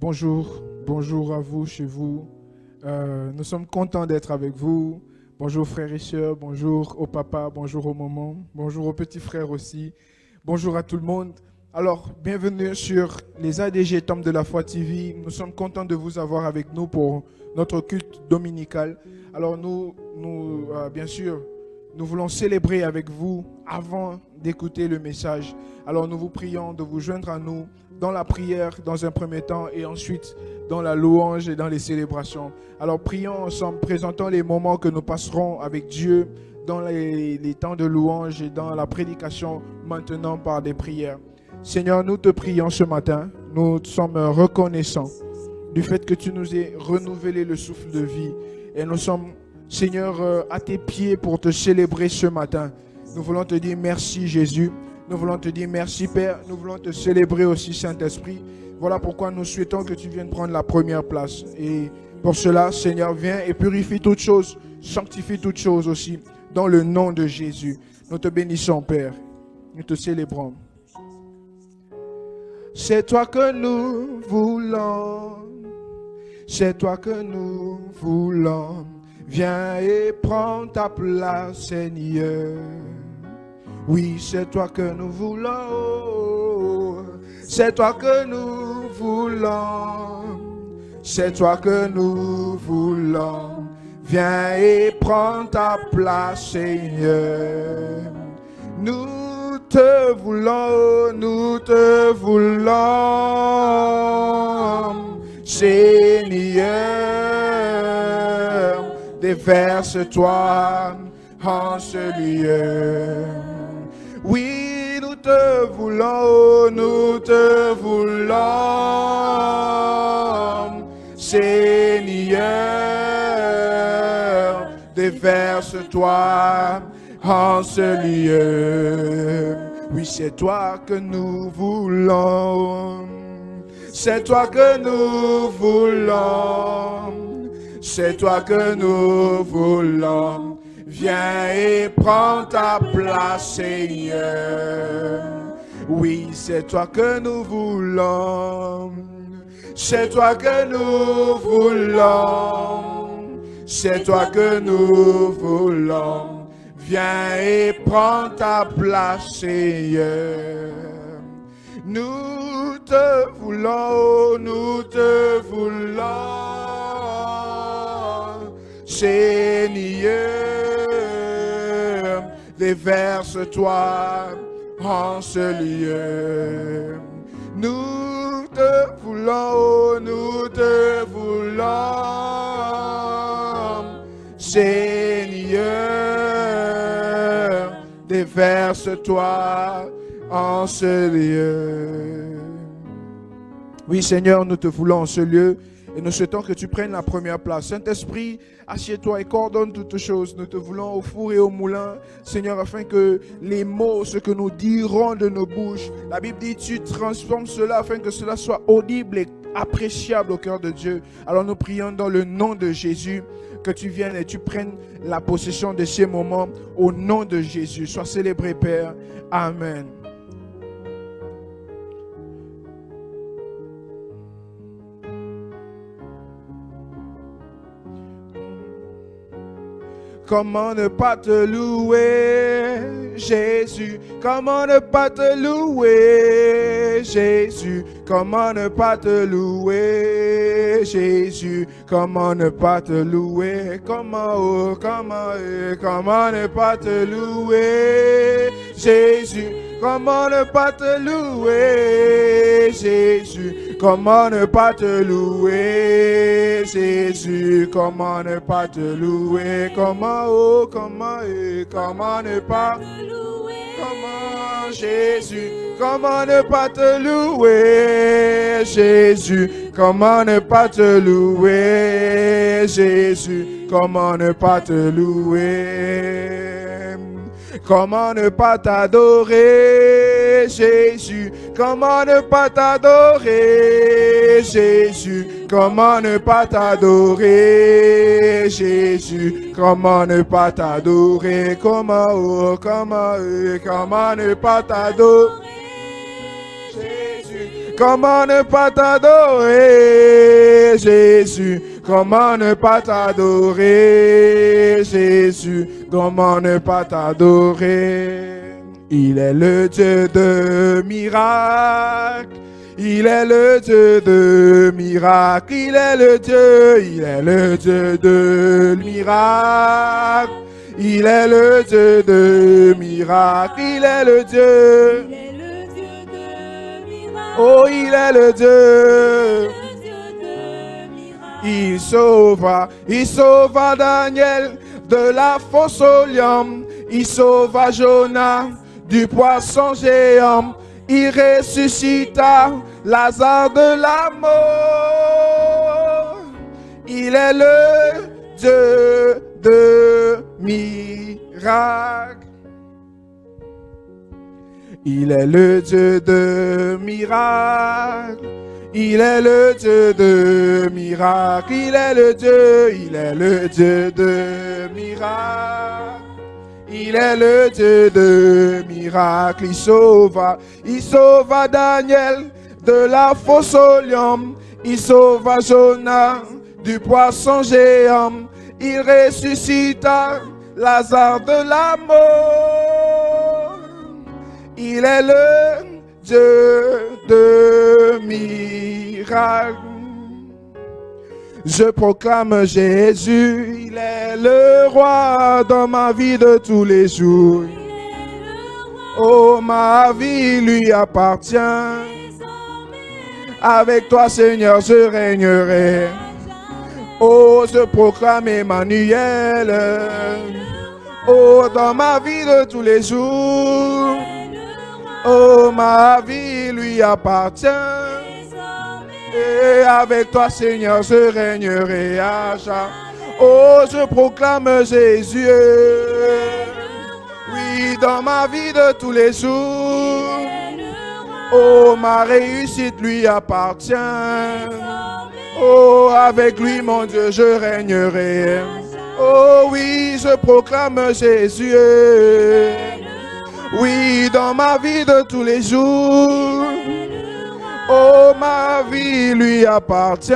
Bonjour, bonjour à vous, chez vous. Nous sommes contents d'être avec vous. Bonjour frères et sœurs, bonjour au papa, bonjour aux mamans, bonjour aux petits frères aussi. Bonjour à tout le monde. Alors, bienvenue sur les ADG Temple de la Foi TV. Nous sommes contents de vous avoir avec nous pour notre culte dominical. Alors bien sûr, nous voulons célébrer avec vous avant d'écouter le message. Alors nous vous prions de vous joindre à nous dans la prière dans un premier temps et ensuite dans la louange et dans les célébrations. Alors prions ensemble, présentons les moments que nous passerons avec Dieu dans les temps de louange et dans la prédication maintenant par des prières. Seigneur, nous te prions ce matin, nous sommes reconnaissants du fait que tu nous aies renouvelé le souffle de vie et nous sommes, Seigneur, à tes pieds pour te célébrer ce matin. Nous voulons te dire merci Jésus. Nous voulons te dire merci Père. Nous voulons te célébrer aussi Saint-Esprit. Voilà pourquoi nous souhaitons que tu viennes prendre la première place. Et pour cela, Seigneur, viens et purifie toutes choses. Sanctifie toutes choses aussi. Dans le nom de Jésus. Nous te bénissons Père. Nous te célébrons. C'est toi que nous voulons. C'est toi que nous voulons. Viens et prends ta place, Seigneur. Oui, c'est toi que nous voulons. C'est toi que nous voulons. C'est toi que nous voulons. Viens et prends ta place, Seigneur. Nous te voulons, nous te voulons, Seigneur. Déverse-toi en ce lieu. Oui, nous te voulons, Seigneur. Déverse-toi en ce lieu. Oui, c'est toi que nous voulons. C'est toi que nous voulons. C'est toi que nous voulons. Viens et prends ta place, Seigneur. Oui, c'est toi que nous voulons. C'est toi que nous voulons. C'est toi que nous voulons. Viens et prends ta place, Seigneur. Nous te voulons, nous te voulons. Seigneur, déverse-toi en ce lieu. Nous te voulons, Seigneur, déverse-toi en ce lieu. Oui, Seigneur, nous te voulons en ce lieu. Et nous souhaitons que tu prennes la première place. Saint-Esprit, assieds-toi et coordonne toutes choses. Nous te voulons au four et au moulin, Seigneur, afin que les mots, ce que nous dirons de nos bouches, la Bible dit, tu transformes cela afin que cela soit audible et appréciable au cœur de Dieu. Alors nous prions dans le nom de Jésus, que tu viennes et tu prennes la possession de ces moments au nom de Jésus. Sois célébré, Père. Amen. Comment ne pas te louer, Jésus? Comment ne pas te louer, Jésus? Comment ne pas te louer, Jésus? Comment ne pas te louer? Comment ne pas te louer, Jésus? Comment ne pas te louer, Jésus? Comment ne pas te louer, Jésus? Comment ne pas te louer? Comment ne pas te louer? Comment, Jésus? Comment ne pas te louer, Jésus? Comment ne pas te louer, Jésus? Comment ne pas te louer? Comment ne pas t'adorer, Jésus? Comment ne pas t'adorer, Jésus? Comment ne pas t'adorer, Jésus? Comment ne pas t'adorer? Comment ne pas t'adorer, Jésus? comment ne pas t'adorer, Jésus, comment ne pas t'adorer, Jésus, comment ne pas t'adorer. Il est le Dieu de miracles, il est le Dieu de miracles, il est le Dieu de miracles. Il est le Dieu de miracles, il est le Dieu. Oh, il est le Dieu. Il sauva Daniel de la fosse au lion. Il sauva Jonas du poisson géant. Il ressuscita Lazare de la mort. Il est le Dieu de miracles. Il est le Dieu de miracles. Il est le Dieu de miracles. Il est le Dieu de miracles. Il est le Dieu de miracles. Il sauva Daniel de la fosse au lion. Il sauva Jonas du poisson géant. Il ressuscita Lazare de la mort. Il est le Dieu de miracles. Je proclame Jésus, il est le roi dans ma vie de tous les jours. Oh, ma vie lui appartient. Avec toi, Seigneur, je régnerai. Oh, je proclame Emmanuel. Oh, dans ma vie de tous les jours. Oh, ma vie lui appartient. Et avec toi, Seigneur, je régnerai à jamais. Oh, je proclame Jésus. Oui, dans ma vie de tous les jours. Oh, ma réussite lui appartient. Oh, avec lui, mon Dieu, je régnerai. Oh oui, je proclame Jésus. Oui, dans ma vie de tous les jours. Oh, ma vie lui appartient.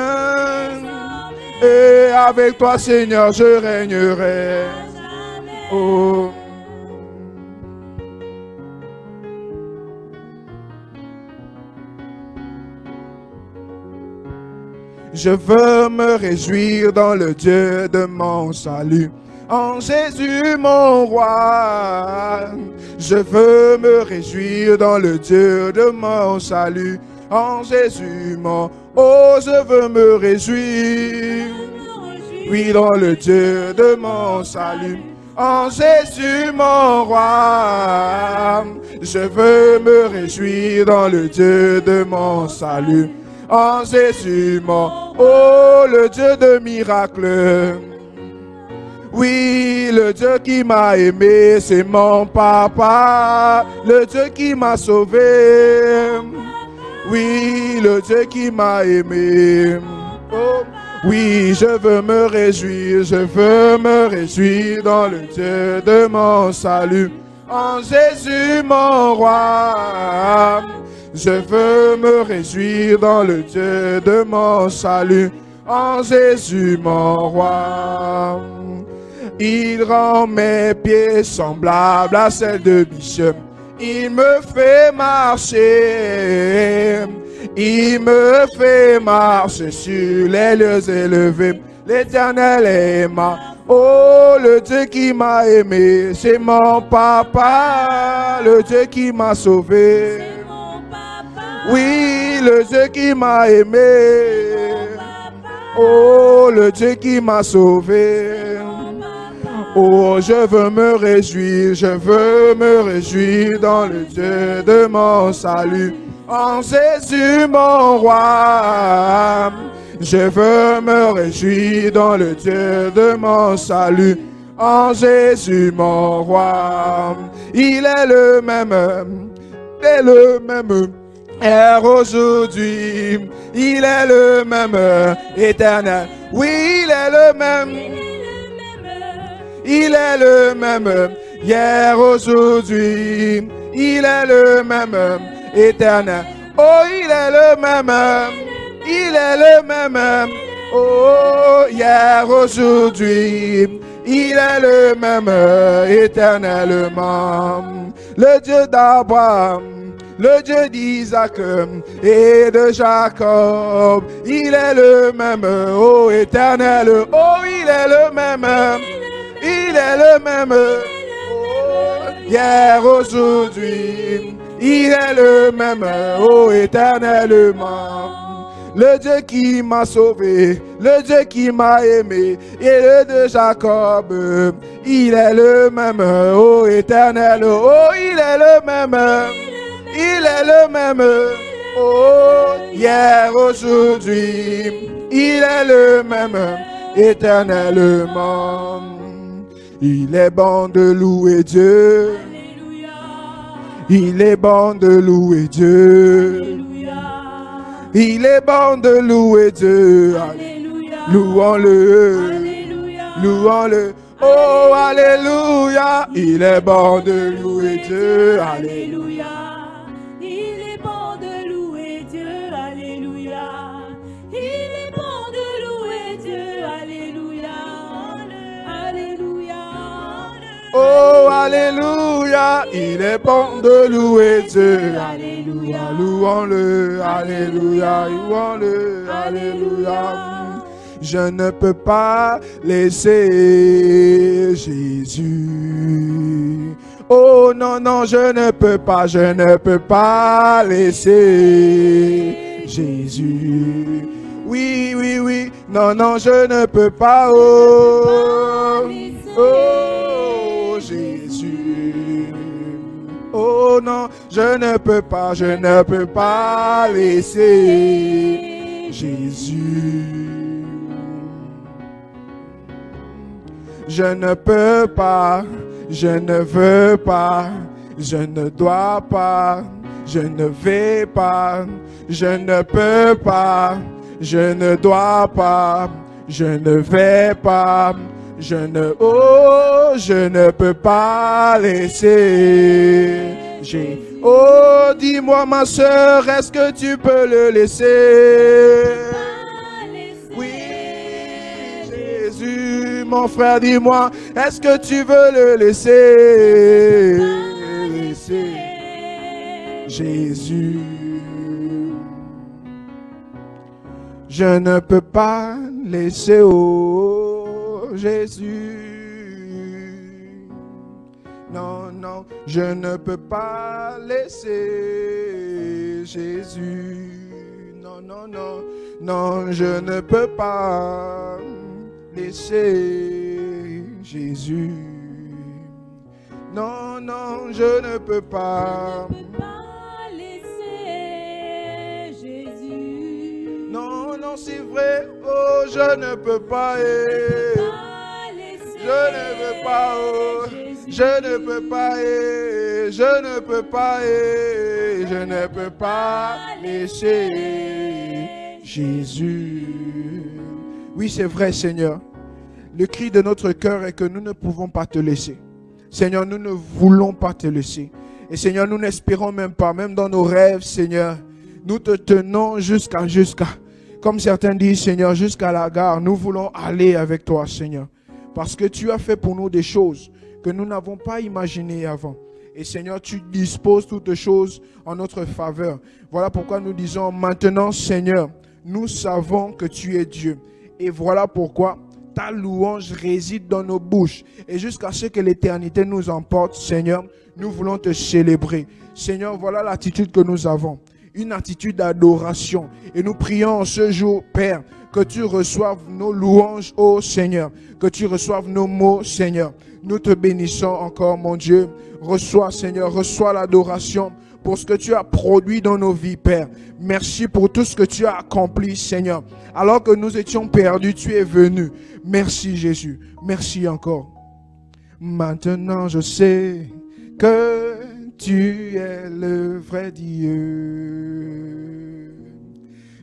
Et avec toi, Seigneur, je régnerai. Oh. Je veux me réjouir dans le Dieu de mon salut, en Jésus mon roi. Je veux me réjouir dans le Dieu de mon salut, en Jésus mon... Oh, je veux me réjouir, oui, dans le Dieu de mon salut, en Jésus mon roi. Je veux me réjouir dans le Dieu de mon salut, en Jésus mon... Oh, le Dieu de miracles. Oui, le Dieu qui m'a aimé, c'est mon papa. Le Dieu qui m'a sauvé. Oui, le Dieu qui m'a aimé. Oh, oui, je veux me réjouir dans le Dieu de mon salut, en Jésus mon roi. Je veux me réjouir dans le Dieu de mon salut, en Jésus mon roi. Il rend mes pieds semblables à celles de biche. Il me fait marcher. Il me fait marcher sur les lieux élevés. L'Éternel est ma... Oh, le Dieu qui m'a aimé, c'est mon papa. Le Dieu qui m'a sauvé. Oui, le Dieu qui m'a aimé. Oh, le Dieu qui m'a sauvé. Oh, je veux me réjouir dans le Dieu de mon salut, en Jésus mon roi. Je veux me réjouir dans le Dieu de mon salut, en Jésus mon roi. Il est le même hier, aujourd'hui, il est le même éternel. Oui, il est le même. Il est le même hier, aujourd'hui, il est le même éternel. Oh, il est le même. Il est le même. Oh, hier, aujourd'hui. Il est le même éternellement. Le Dieu d'Abraham, le Dieu d'Isaac et de Jacob. Il est le même, oh éternel. Oh, il est le même. Il est le même. Oh, hier, aujourd'hui. Il est le même, oh éternellement. Le Dieu qui m'a sauvé, le Dieu qui m'a aimé, et le Dieu de Jacob, il est le même, oh éternel, oh il est le même, il est le même, oh hier, aujourd'hui, il est le même, éternellement. Il est bon de louer Dieu, il est bon de louer Dieu. Il est bon de louer Dieu. Alléluia. Louons-le. Alléluia. Louons-le. Oh, alléluia. Il est bon de louer Dieu. Alléluia. Il est bon de louer Dieu. Alléluia. Il est bon de louer Dieu. Alléluia. Alléluia. Oh, alléluia. Il est bon de louer Dieu. Alléluia. Louons-le. Alléluia. Louons-le. Alléluia. Je ne peux pas laisser Jésus. Oh non, non, je ne peux pas laisser Jésus. Oui, oui, oui. Non, non, je ne peux pas. Oh, oh Jésus. Oh non, je ne peux pas laisser Jésus. Je ne peux pas, je ne veux pas, je ne dois pas, je ne vais pas, je ne peux pas, je ne dois pas, je ne vais pas, je ne peux pas laisser. Oh, dis-moi ma soeur, est-ce que tu peux le laisser? Oui, Jésus, mon frère, dis-moi, est-ce que tu veux le laisser? Jésus. Je ne peux pas laisser, oh Jésus. Non, non, je ne peux pas laisser Jésus. Non, non, non, non, je ne peux pas laisser Jésus. Non, non, je ne peux pas. Non, non, c'est vrai, oh, je ne peux pas, je ne veux pas, oh, je ne peux pas, je ne peux pas, je ne peux pas laisser Jésus. Oui, c'est vrai, Seigneur. Le cri de notre cœur est que nous ne pouvons pas te laisser. Seigneur, nous ne voulons pas te laisser. Et Seigneur, nous n'espérons même pas, même dans nos rêves, Seigneur, nous te tenons jusqu'à. Comme certains disent, Seigneur, jusqu'à la gare, nous voulons aller avec toi, Seigneur. Parce que tu as fait pour nous des choses que nous n'avons pas imaginées avant. Et Seigneur, tu disposes toutes choses en notre faveur. Voilà pourquoi nous disons maintenant, Seigneur, nous savons que tu es Dieu. Et voilà pourquoi ta louange réside dans nos bouches. Et jusqu'à ce que l'éternité nous emporte, Seigneur, nous voulons te célébrer. Seigneur, voilà l'attitude que nous avons. Une attitude d'adoration. Et nous prions en ce jour, Père, que tu reçoives nos louanges, ô Seigneur. Que tu reçoives nos mots, Seigneur. Nous te bénissons encore, mon Dieu. Reçois, Seigneur, reçois l'adoration pour ce que tu as produit dans nos vies, Père. Merci pour tout ce que tu as accompli, Seigneur. Alors que nous étions perdus, tu es venu. Merci, Jésus. Merci encore. Maintenant, je sais que tu es le vrai Dieu,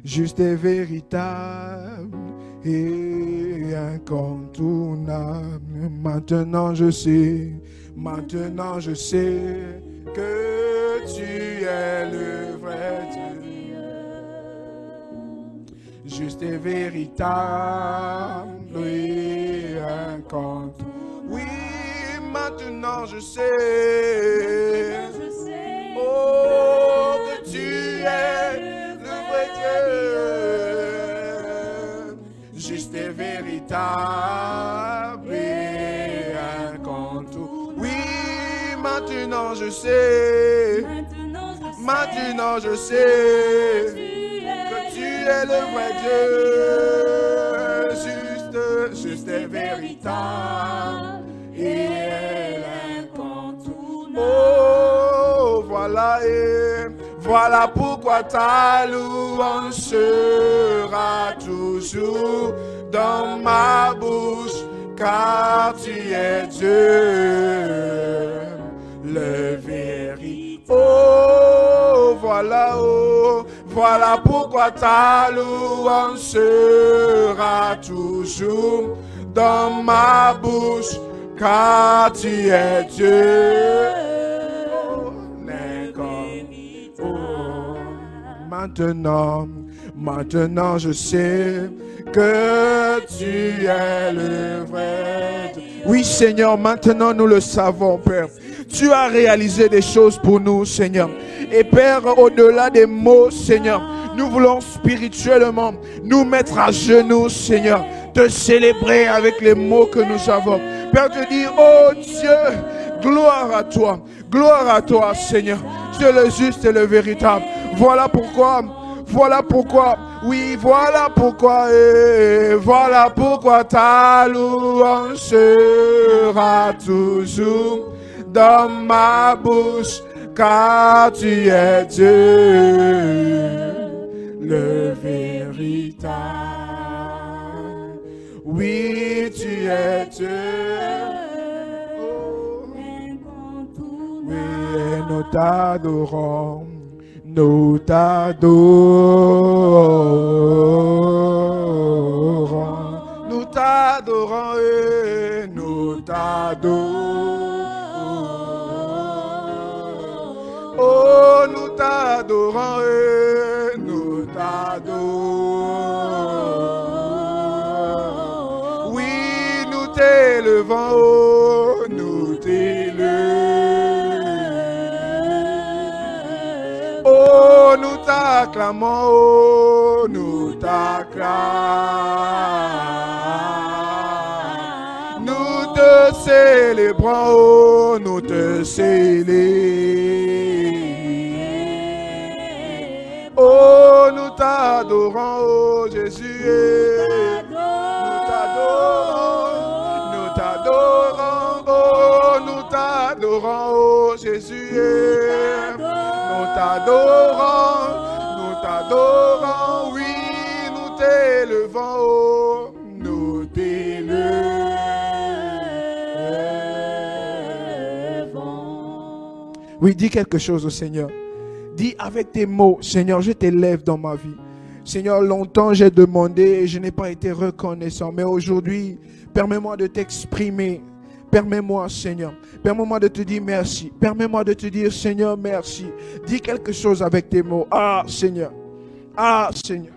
juste et véritable et incontournable. Maintenant je sais que tu es le vrai Dieu. juste et véritable, oui, incontestable. Oui, maintenant je sais, oh, que tu es le vrai Dieu, juste et véritable et incontestable. Oui, maintenant je sais, maintenant je sais que tu es le vrai Dieu, juste et véritable et incontournable. Oh, voilà et voilà pourquoi ta louange sera toujours dans ma bouche, car tu es Dieu, le véritable. Oh, voilà pourquoi ta louange sera toujours dans ma bouche, car tu es Dieu. Maintenant je sais que tu es le vrai Dieu. Oui, Seigneur, maintenant nous le savons, Père. Tu as réalisé des choses pour nous, Seigneur. Et Père, au-delà des mots, Seigneur, nous voulons spirituellement nous mettre à genoux, Seigneur, te célébrer avec les mots que nous avons. Père, te dire, oh Dieu, gloire à toi, Seigneur. Tu es le juste et le véritable. Voilà pourquoi, oui, voilà pourquoi ta louange sera toujours dans ma bouche, car tu es Dieu, le véritable. Oui, tu es Dieu. Oh. Oui, et nous t'adorons. Nous t'adorons, nous t'adorons et nous t'adorons. Oh, nous t'adorons et nous t'adorons. Oui, nous t'élevons, oh, nous t'élevons. Oh, nous t'acclamons, oh, nous t'acclamons. Nous te célébrons, oh, nous te célébrons. Oh, nous t'adorons, oh, Jésus. Nous t'adorons, oh, nous t'adorons, oh, Jésus. Nous t'adorons, oui, nous t'élevons, oh, nous t'élevons. Oui, dis quelque chose au Seigneur. Dis avec tes mots, Seigneur, je t'élève dans ma vie. Seigneur, longtemps j'ai demandé et je n'ai pas été reconnaissant, mais aujourd'hui, permets-moi de t'exprimer. Permets-moi, Seigneur. Permets-moi de te dire merci. Permets-moi de te dire, Seigneur, merci. Dis quelque chose avec tes mots. Ah, Seigneur. Ah, Seigneur.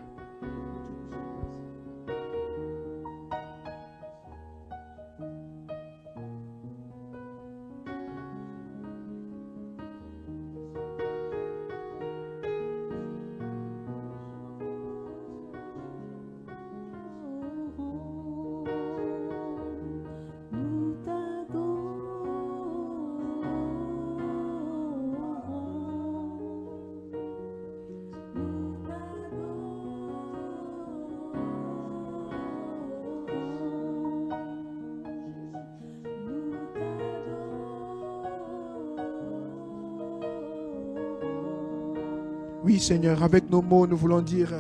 Oui, Seigneur, avec nos mots, nous voulons dire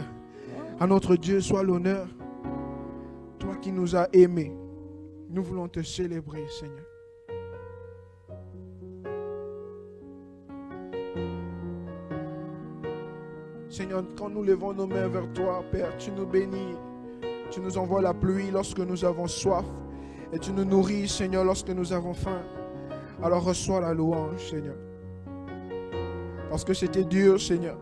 à notre Dieu, sois l'honneur. Toi qui nous as aimés, nous voulons te célébrer, Seigneur. Seigneur, quand nous levons nos mains vers toi, Père, tu nous bénis. Tu nous envoies la pluie lorsque nous avons soif. Et tu nous nourris, Seigneur, lorsque nous avons faim. Alors reçois la louange, Seigneur. Parce que c'était dur, Seigneur.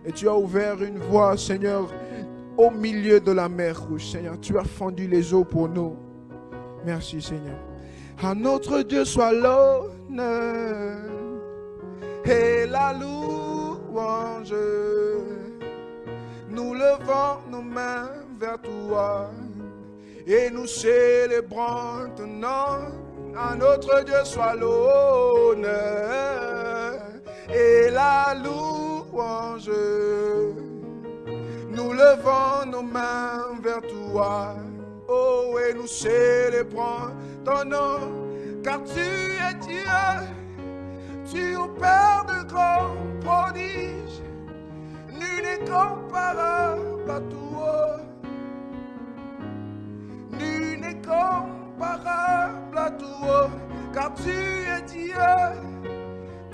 Et tu as ouvert une voie, Seigneur, au milieu de la mer Rouge, Seigneur. Tu as fendu les eaux pour nous. Merci, Seigneur. À notre Dieu soit l'honneur et la louange. Nous levons nos mains vers toi et nous célébrons ton nom. À notre Dieu soit l'honneur et la louange. Nous levons nos mains vers toi, oh, et nous célébrons ton nom, car tu es Dieu, tu opères de grands prodiges, nul n'est comparable à toi, nul n'est comparable à toi, car tu es Dieu,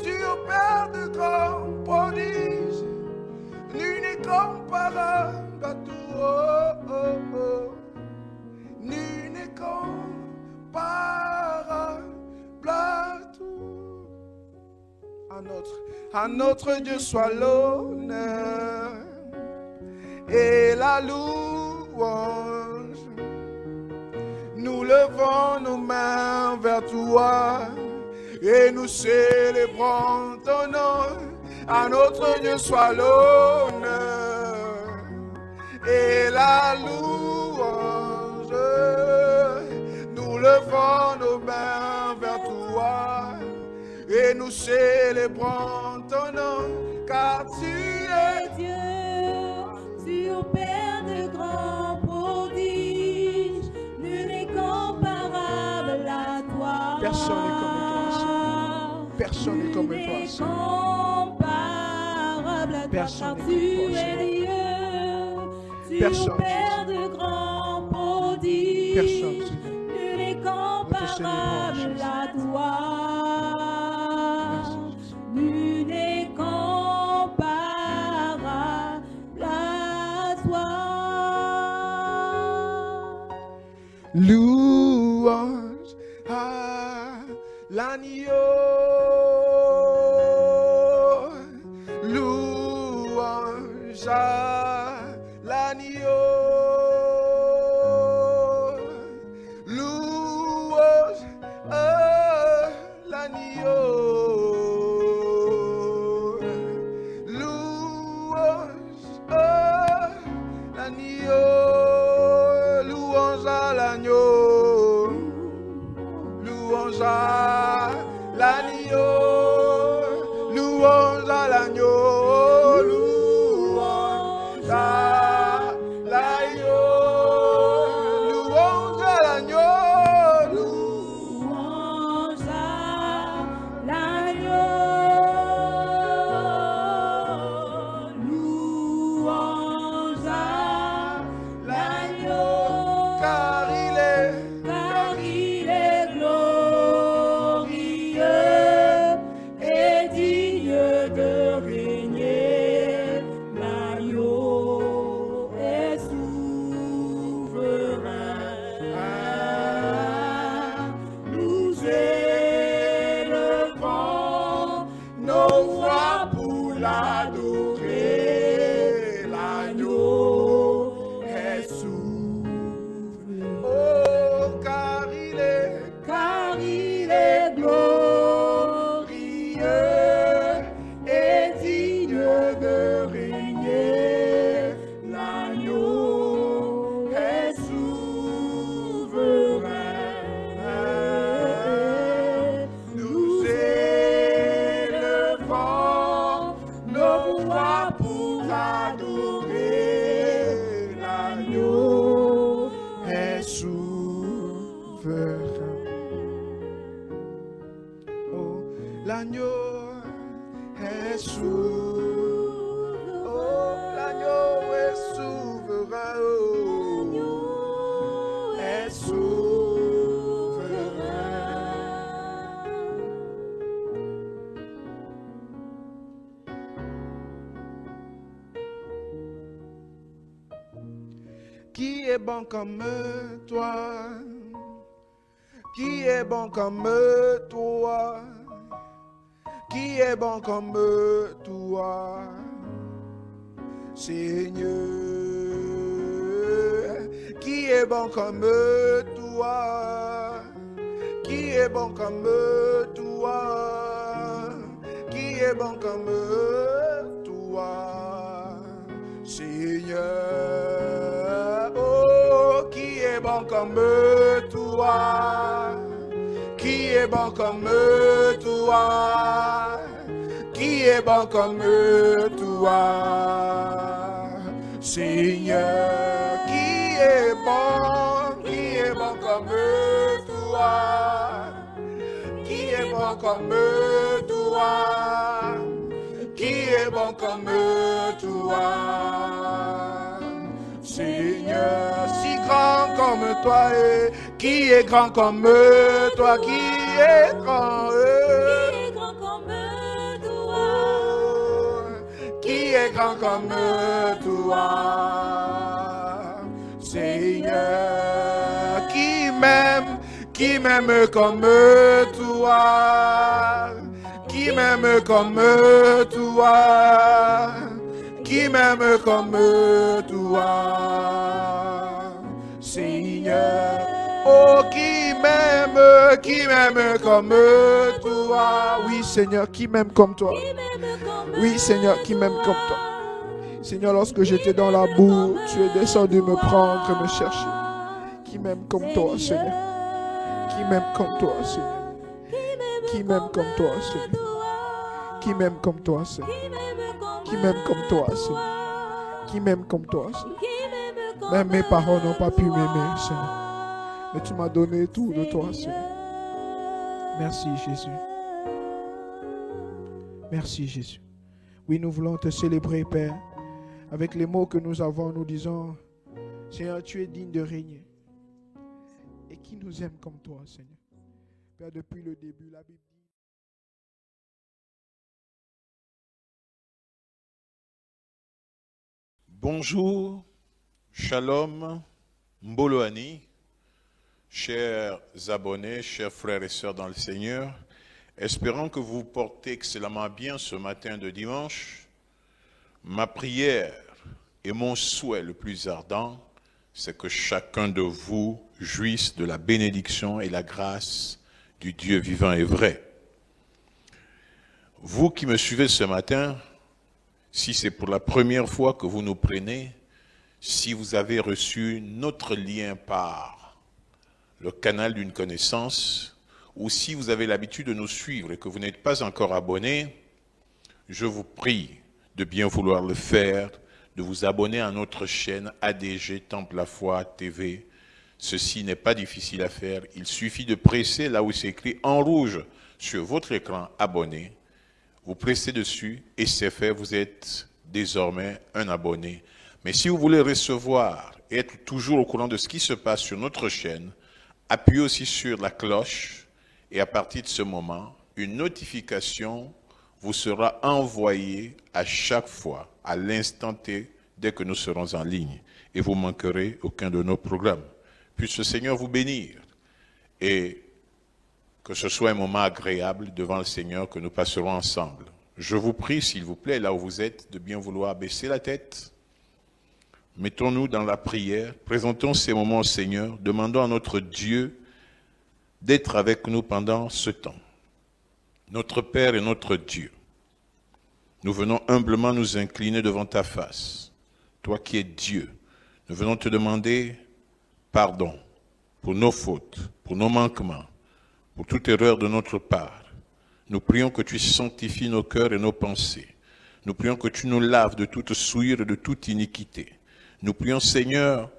tu opères de grands prodiges. Nul n'est comparable à toi, oh, oh, oh. Nul n'est comparable à toi. À notre Dieu soit l'honneur et la louange. Nous levons nos mains vers toi et nous célébrons ton nom. À notre Dieu soit l'honneur et la louange. Nous levons nos mains vers toi et nous célébrons ton nom, car tu es Dieu, tu opères de grands prodiges, nul n'est comparable à toi. Personne n'est comme toi, Seigneur. Personne n'est comme toi, Seigneur. Personne car tu es Dieu, tu opères de grands prodiges, nul n'est comparable à toi, nul n'est comparable à toi. Louange à l'agneau. L'agneau, louange à l'agneau, louange à l'agneau, louange à l'agneau, louange à l'agneau, louange à l'agneau. Qui est bon comme toi? Qui est bon comme toi? Qui est bon comme toi? Seigneur. est bon comme toi? Qui est bon comme toi? Qui est bon comme toi? Seigneur, oh, qui est bon comme toi? Qui est bon comme toi? Qui est bon comme toi? Seigneur, qui est bon comme toi? Qui est bon comme toi? Qui est bon comme toi? Seigneur, si grand comme toi, qui est grand comme toi? Qui est grand? Qui est grand comme toi? Seigneur, qui m'aime comme toi? Qui m'aime comme toi? Qui m'aime comme toi? Seigneur, oh, qui m'aime comme toi? Oui, Seigneur, qui m'aime comme toi? Oui, Seigneur, qui m'aime comme toi? Seigneur, lorsque j'étais dans la boue, tu es descendu me prendre et me chercher. Qui m'aime comme toi, Seigneur? Qui m'aime comme toi, Seigneur? Qui m'aime comme toi, Seigneur? Qui m'aime comme toi, Seigneur? Qui m'aime comme toi, Seigneur? Qui m'aime comme toi, Seigneur? Même mes parents n'ont pas pu m'aimer, Seigneur. Mais tu m'as donné tout de toi, Seigneur. Merci, Jésus. Merci, Jésus. Oui, nous voulons te célébrer, Père. Avec les mots que nous avons, nous disons, Seigneur, tu es digne de régner. Et qui nous aime comme toi, Seigneur? Père, depuis le début, la Bible dit. Bonjour, shalom, mboloani, chers abonnés, chers frères et sœurs dans le Seigneur. Espérons que vous vous portez excellemment bien ce matin de dimanche. Ma prière et mon souhait le plus ardent, c'est que chacun de vous jouisse de la bénédiction et la grâce du Dieu vivant et vrai. Vous qui me suivez ce matin, si c'est pour la première fois que vous nous prenez, si vous avez reçu notre lien par le canal d'une connaissance, ou si vous avez l'habitude de nous suivre et que vous n'êtes pas encore abonné, je vous prie de bien vouloir le faire, de vous abonner à notre chaîne ADG Temple la Foi TV. Ceci n'est pas difficile à faire, il suffit de presser là où c'est écrit en rouge sur votre écran abonné. Vous pressez dessus et c'est fait, vous êtes désormais un abonné. Mais si vous voulez recevoir et être toujours au courant de ce qui se passe sur notre chaîne, appuyez aussi sur la cloche et à partir de ce moment, une notification vous sera envoyée à chaque fois, à l'instant T, dès que nous serons en ligne. Et vous ne manquerez aucun de nos programmes. Puisse le Seigneur vous bénir et que ce soit un moment agréable devant le Seigneur que nous passerons ensemble. Je vous prie, s'il vous plaît, là où vous êtes, de bien vouloir baisser la tête. Mettons-nous dans la prière, présentons ces moments au Seigneur, demandons à notre Dieu d'être avec nous pendant ce temps. Notre Père et notre Dieu, nous venons humblement nous incliner devant ta face. Toi qui es Dieu, nous venons te demander pardon pour nos fautes, pour nos manquements, pour toute erreur de notre part. Nous prions que tu sanctifies nos cœurs et nos pensées. Nous prions que tu nous laves de toute souillure et de toute iniquité. Nous prions, Seigneur,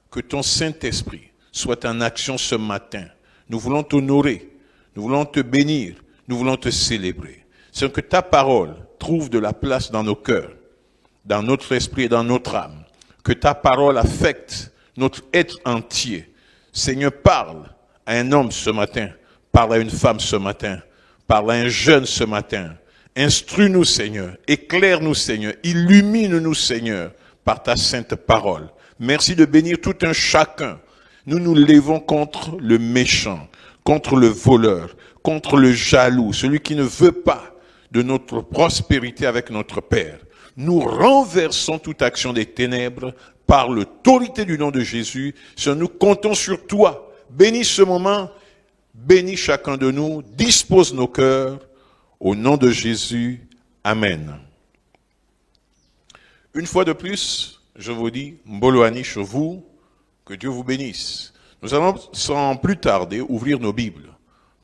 que ton Saint-Esprit soit en action ce matin. Nous voulons t'honorer, nous voulons te bénir, nous voulons te célébrer. C'est que ta parole trouve de la place dans nos cœurs, dans notre esprit et dans notre âme. Que ta parole affecte notre être entier. Seigneur, parle à un homme ce matin, parle à une femme ce matin, parle à un jeune ce matin. Instruis-nous, Seigneur, éclaire-nous, Seigneur, illumine-nous, Seigneur, par ta sainte parole. Merci de bénir tout un chacun. Nous nous levons contre le méchant, contre le voleur, contre le jaloux, celui qui ne veut pas de notre prospérité avec notre Père. Nous renversons toute action des ténèbres par l'autorité du nom de Jésus. Seigneur, nous comptons sur toi. Bénis ce moment, bénis chacun de nous, dispose nos cœurs. Au nom de Jésus, amen. Une fois de plus, je vous dis, Mboloani chez vous, que Dieu vous bénisse. Nous allons sans plus tarder ouvrir nos Bibles.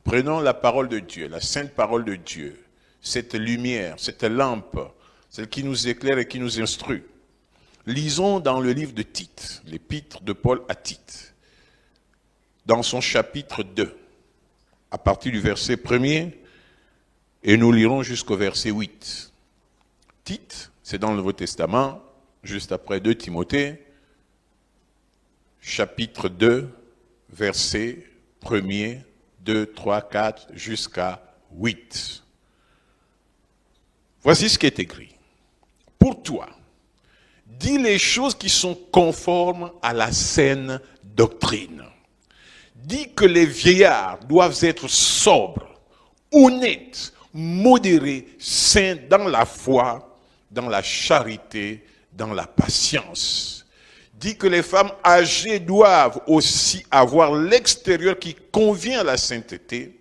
Prenons la parole de Dieu, la sainte parole de Dieu, cette lumière, cette lampe, celle qui nous éclaire et qui nous instruit. Lisons dans le livre de Tite, l'épître de Paul à Tite, dans son chapitre 2, à partir du verset 1er, et nous lirons jusqu'au verset 8. Tite, c'est dans le Nouveau Testament, juste après 2 Timothée, chapitre 2, verset 1er, 2, 3, 4, jusqu'à 8. Voici ce qui est écrit. Pour toi, dis les choses qui sont conformes à la saine doctrine. Dis que les vieillards doivent être sobres, honnêtes, modérés, saints dans la foi, dans la charité, dans la patience. Dis que les femmes âgées doivent aussi avoir l'extérieur qui convient à la sainteté,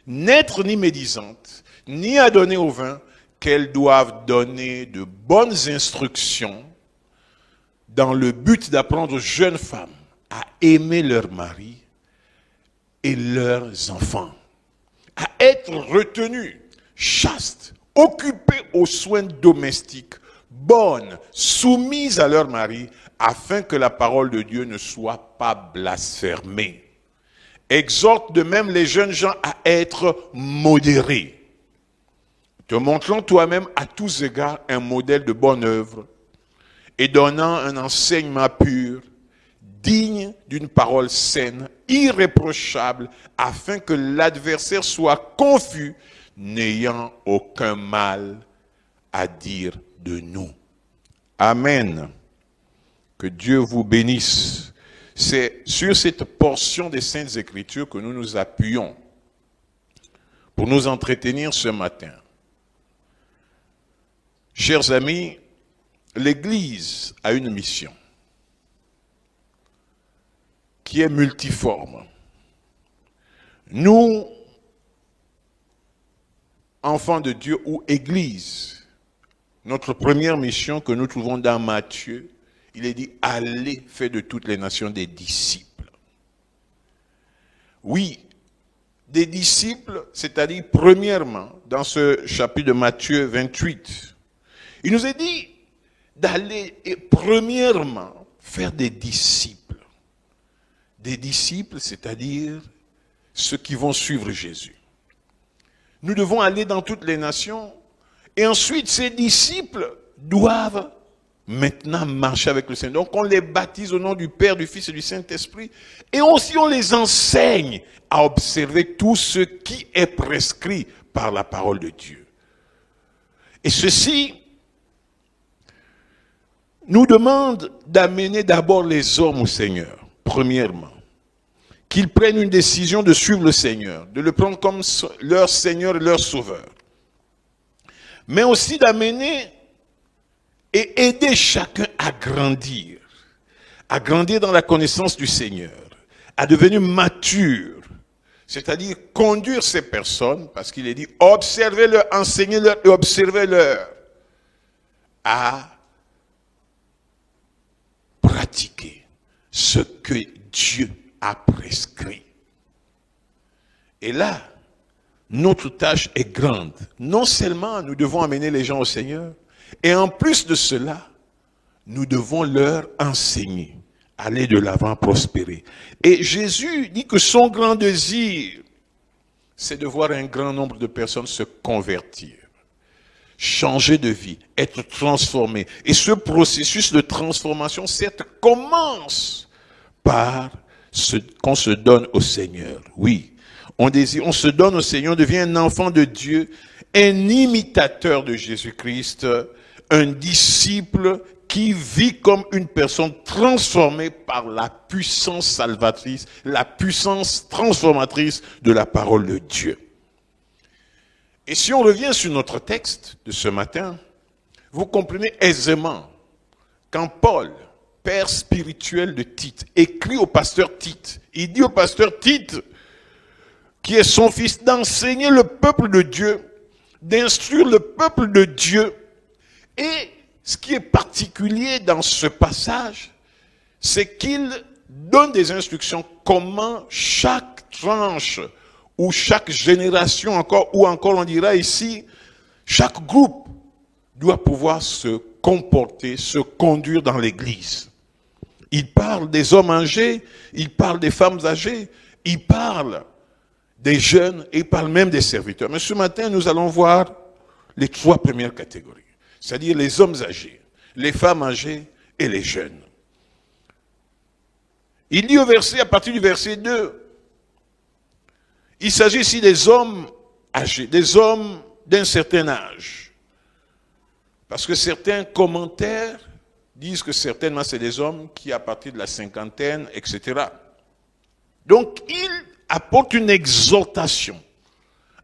n'être ni médisantes, ni adonnées au vin, qu'elles doivent donner de bonnes instructions dans le but d'apprendre aux jeunes femmes à aimer leur mari et leurs enfants, à être retenues, chastes, occupées aux soins domestiques, bonnes, soumises à leur mari, afin que la parole de Dieu ne soit pas blasphémée. Exhorte de même les jeunes gens à être modérés, te montrant toi-même à tous égards un modèle de bonne œuvre et donnant un enseignement pur, digne d'une parole saine, irréprochable, afin que l'adversaire soit confus, n'ayant aucun mal à dire de nous. Amen. Que Dieu vous bénisse. C'est sur cette portion des Saintes Écritures que nous nous appuyons pour nous entretenir ce matin. Chers amis, l'Église a une mission qui est multiforme. Nous, enfants de Dieu ou Église, notre première mission que nous trouvons dans Matthieu, il est dit, allez faire de toutes les nations des disciples. Oui, des disciples, c'est-à-dire premièrement, dans ce chapitre de Matthieu 28, il nous est dit d'aller premièrement faire des disciples. Des disciples, c'est-à-dire ceux qui vont suivre Jésus. Nous devons aller dans toutes les nations et ensuite ces disciples doivent maintenant marcher avec le Seigneur. Donc on les baptise au nom du Père, du Fils et du Saint-Esprit. Et aussi on les enseigne à observer tout ce qui est prescrit par la parole de Dieu. Et ceci nous demande d'amener d'abord les hommes au Seigneur, premièrement. Qu'ils prennent une décision de suivre le Seigneur, de le prendre comme leur Seigneur et leur Sauveur. Mais aussi d'amener et aider chacun à grandir dans la connaissance du Seigneur, à devenir mature, c'est-à-dire conduire ces personnes, parce qu'il est dit, observez-leur, enseignez-leur et observez-leur à pratiquer ce que Dieu a prescrit. Et là, notre tâche est grande. Non seulement nous devons amener les gens au Seigneur, et en plus de cela, nous devons leur enseigner, aller de l'avant, prospérer. Et Jésus dit que son grand désir, c'est de voir un grand nombre de personnes se convertir, changer de vie, être transformés. Et ce processus de transformation, certes, commence par ce qu'on se donne au Seigneur. Oui, on se donne au Seigneur, on devient un enfant de Dieu, un imitateur de Jésus-Christ, un disciple qui vit comme une personne transformée par la puissance salvatrice, la puissance transformatrice de la parole de Dieu. Et si on revient sur notre texte de ce matin, vous comprenez aisément quand Paul père spirituel de Tite, écrit au pasteur Tite. Il dit au pasteur Tite, qui est son fils, d'enseigner le peuple de Dieu, d'instruire le peuple de Dieu. Et ce qui est particulier dans ce passage, c'est qu'il donne des instructions comment chaque tranche ou chaque génération encore, ou encore on dira ici, chaque groupe doit pouvoir se comporter, se conduire dans l'église. Il parle des hommes âgés, il parle des femmes âgées, il parle des jeunes et il parle même des serviteurs. Mais ce matin, nous allons voir les 3 premières catégories, c'est-à-dire les hommes âgés, les femmes âgées et les jeunes. Il dit à partir du verset 2, il s'agit ici des hommes âgés, des hommes d'un certain âge. Parce que certains commentaires disent que certainement c'est des hommes qui à partir de la cinquantaine, etc. Donc il apporte une exhortation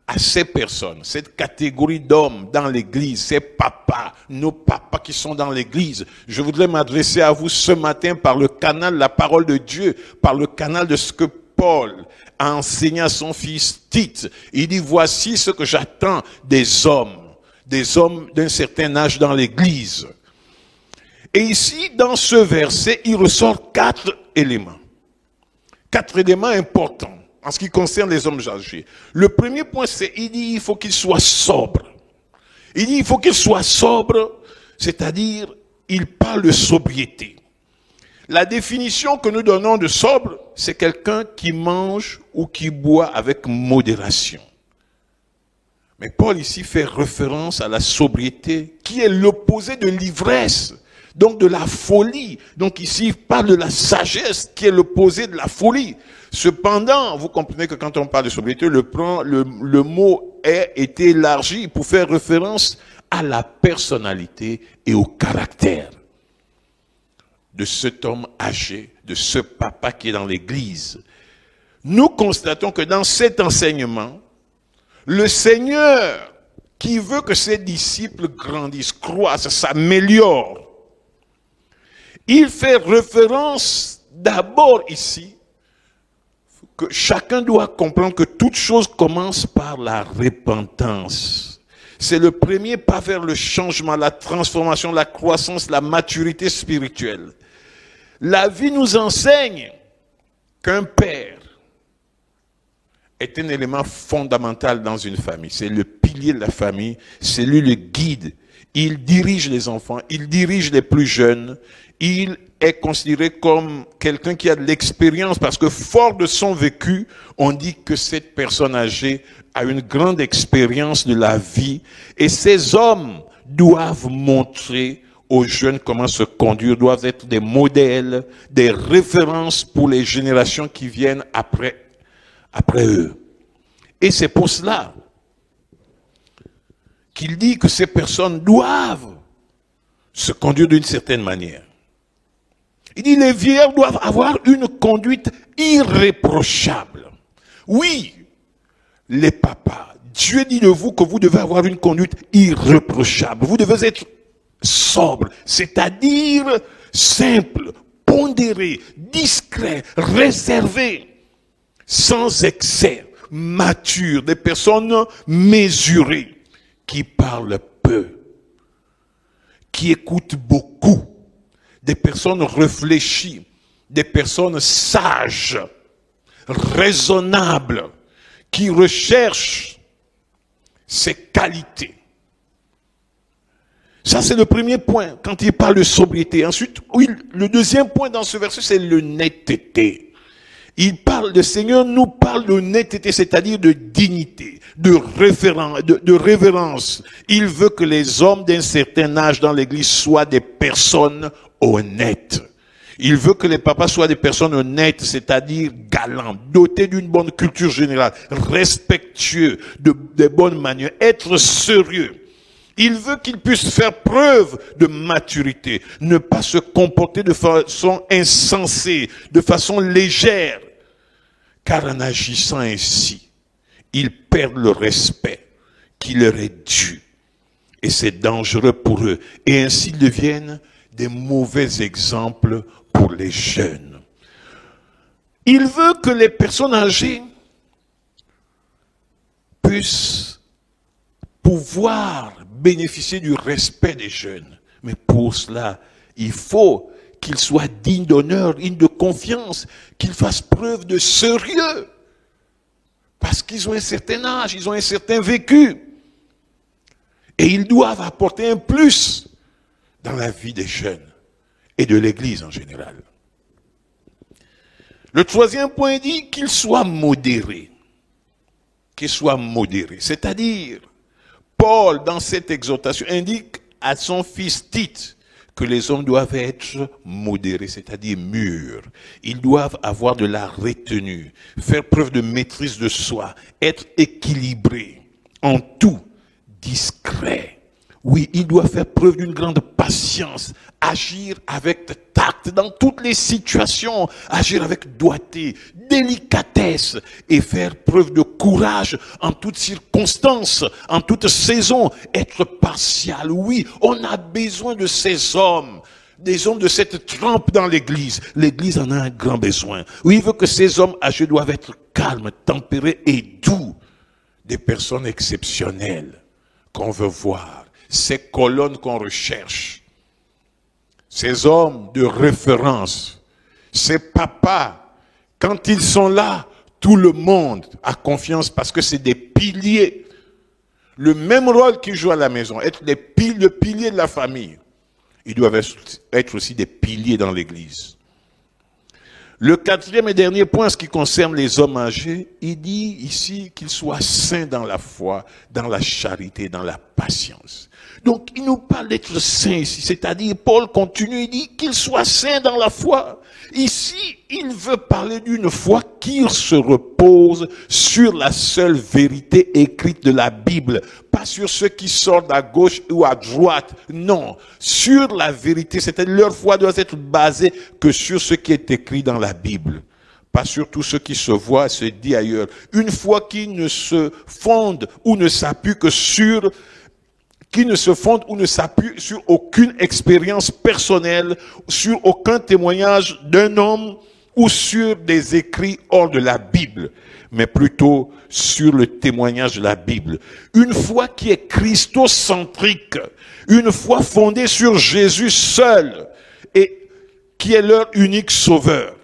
à ces personnes, cette catégorie d'hommes dans l'église, ces papas, nos papas qui sont dans l'église. Je voudrais m'adresser à vous ce matin par le canal de la parole de Dieu, par le canal de ce que Paul a enseigné à son fils Tite. Il dit, voici ce que j'attends des hommes d'un certain âge dans l'église. Et ici, dans ce verset, il ressort 4 éléments. 4 éléments importants en ce qui concerne les hommes âgés. Le premier point, c'est, il dit, il faut qu'ils soient sobres. Il dit, il faut qu'ils soient sobres, c'est-à-dire, il parle de sobriété. La définition que nous donnons de sobre, c'est quelqu'un qui mange ou qui boit avec modération. Mais Paul ici fait référence à la sobriété, qui est l'opposé de l'ivresse, donc de la folie. Donc ici, il parle de la sagesse, qui est l'opposé de la folie. Cependant, vous comprenez que quand on parle de sobriété, le mot est été élargi pour faire référence à la personnalité et au caractère de cet homme âgé, de ce papa qui est dans l'église. Nous constatons que dans cet enseignement, le Seigneur, qui veut que ses disciples grandissent, croissent, s'améliorent, il fait référence d'abord ici que chacun doit comprendre que toute chose commence par la repentance. C'est le premier pas vers le changement, la transformation, la croissance, la maturité spirituelle. La vie nous enseigne qu'un père est un élément fondamental dans une famille. C'est le pilier de la famille, c'est lui le guide. Il dirige les enfants, il dirige les plus jeunes, il est considéré comme quelqu'un qui a de l'expérience parce que fort de son vécu, on dit que cette personne âgée a une grande expérience de la vie et ces hommes doivent montrer aux jeunes comment se conduire, doivent être des modèles, des références pour les générations qui viennent après eux. Et c'est pour cela qu'il dit que ces personnes doivent se conduire d'une certaine manière. Il dit les vieillards doivent avoir une conduite irréprochable. Oui, les papas, Dieu dit de vous que vous devez avoir une conduite irréprochable. Vous devez être sobre, c'est-à-dire simple, pondéré, discret, réservé, sans excès, mature, des personnes mesurées, qui parlent peu, qui écoutent beaucoup, des personnes réfléchies, des personnes sages, raisonnables, qui recherchent ces qualités. Ça, c'est le premier point, quand il parle de sobriété. Ensuite, oui, le deuxième point dans ce verset, c'est l'honnêteté. Il parle, le Seigneur nous parle d'honnêteté, c'est-à-dire de dignité, de révérence. Il veut que les hommes d'un certain âge dans l'église soient des personnes honnêtes. Il veut que les papas soient des personnes honnêtes, c'est-à-dire galants, dotés d'une bonne culture générale, respectueux, de bonnes manières, être sérieux. Il veut qu'ils puissent faire preuve de maturité, ne pas se comporter de façon insensée, de façon légère. Car en agissant ainsi, ils perdent le respect qui leur est dû. Et c'est dangereux pour eux. Et ainsi ils deviennent des mauvais exemples pour les jeunes. Il veut que les personnes âgées puissent pouvoir bénéficier du respect des jeunes. Mais pour cela, il faut qu'ils soient dignes d'honneur, dignes de confiance, qu'ils fassent preuve de sérieux. Parce qu'ils ont un certain âge, ils ont un certain vécu. Et ils doivent apporter un plus dans la vie des jeunes et de l'Église en général. Le troisième point dit qu'ils soient modérés. Qu'ils soient modérés. C'est-à-dire, Paul, dans cette exhortation, indique à son fils Tite que les hommes doivent être modérés, c'est-à-dire mûrs. Ils doivent avoir de la retenue, faire preuve de maîtrise de soi, être équilibrés, en tout, discrets. Oui, ils doivent faire preuve d'une grande patience, agir avec tact dans toutes les situations, agir avec doigté, délicatesse et faire preuve de courage en toutes circonstances, en toute saison, être partial. Oui, on a besoin de ces hommes, des hommes de cette trempe dans l'Église. L'Église en a un grand besoin. Oui, il veut que ces hommes âgés doivent être calmes, tempérés et doux, des personnes exceptionnelles qu'on veut voir. Ces colonnes qu'on recherche, ces hommes de référence, ces papas, quand ils sont là, tout le monde a confiance parce que c'est des piliers. Le même rôle qu'ils jouent à la maison, être le pilier de la famille, ils doivent être aussi des piliers dans l'Église. Le quatrième et dernier point, ce qui concerne les hommes âgés, il dit ici qu'ils soient saints dans la foi, dans la charité, dans la patience. Donc, il nous parle d'être saints ici, c'est-à-dire, Paul continue, il dit qu'ils soient saints dans la foi. Ici, il veut parler d'une foi qui se repose sur la seule vérité écrite de la Bible, pas sur ceux qui sortent à gauche ou à droite, non, sur la vérité, c'est-à-dire leur foi doit être basée que sur ce qui est écrit dans la Bible, pas sur tout ce qui se voit, se dit ailleurs. Une foi qui ne se fonde ou ne s'appuie que sur sur aucune expérience personnelle, sur aucun témoignage d'un homme ou sur des écrits hors de la Bible, mais plutôt sur le témoignage de la Bible. Une foi qui est christocentrique, une foi fondée sur Jésus seul et qui est leur unique sauveur.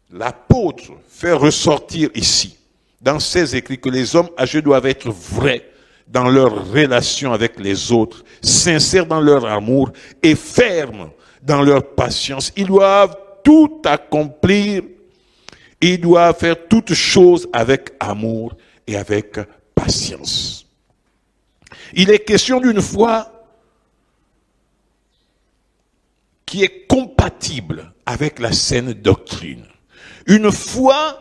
L'apôtre fait ressortir ici, dans ses écrits, que les hommes âgés doivent être vrais dans leur relation avec les autres, sincères dans leur amour et fermes dans leur patience. Ils doivent tout accomplir, ils doivent faire toutes choses avec amour et avec patience. Il est question d'une foi qui est compatible avec la saine doctrine. Une foi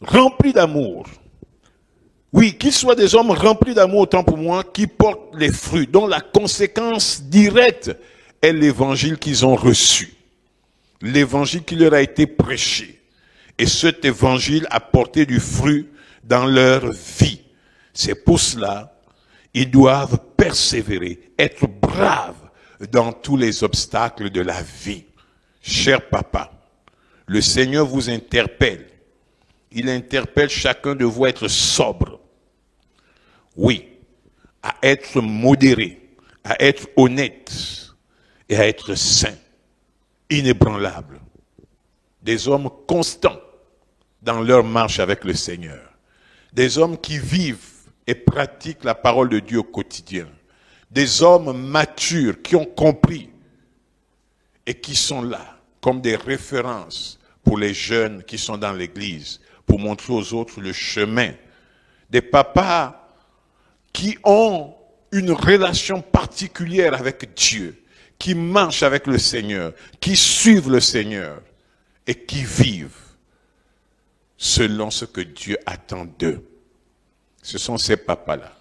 remplie d'amour. Oui, qu'ils soient des hommes remplis d'amour autant pour moi, qui portent les fruits, dont la conséquence directe est l'évangile qu'ils ont reçu. L'évangile qui leur a été prêché. Et cet évangile a porté du fruit dans leur vie. C'est pour cela, ils doivent persévérer, être braves dans tous les obstacles de la vie. Cher papa, le Seigneur vous interpelle. Il interpelle chacun de vous à être sobre. Oui, à être modéré, à être honnête et à être saint, inébranlable. Des hommes constants dans leur marche avec le Seigneur. Des hommes qui vivent et pratiquent la parole de Dieu au quotidien. Des hommes matures qui ont compris et qui sont là comme des références pour les jeunes qui sont dans l'église, pour montrer aux autres le chemin. Des papas qui ont une relation particulière avec Dieu, qui marchent avec le Seigneur, qui suivent le Seigneur et qui vivent selon ce que Dieu attend d'eux. Ce sont ces papas-là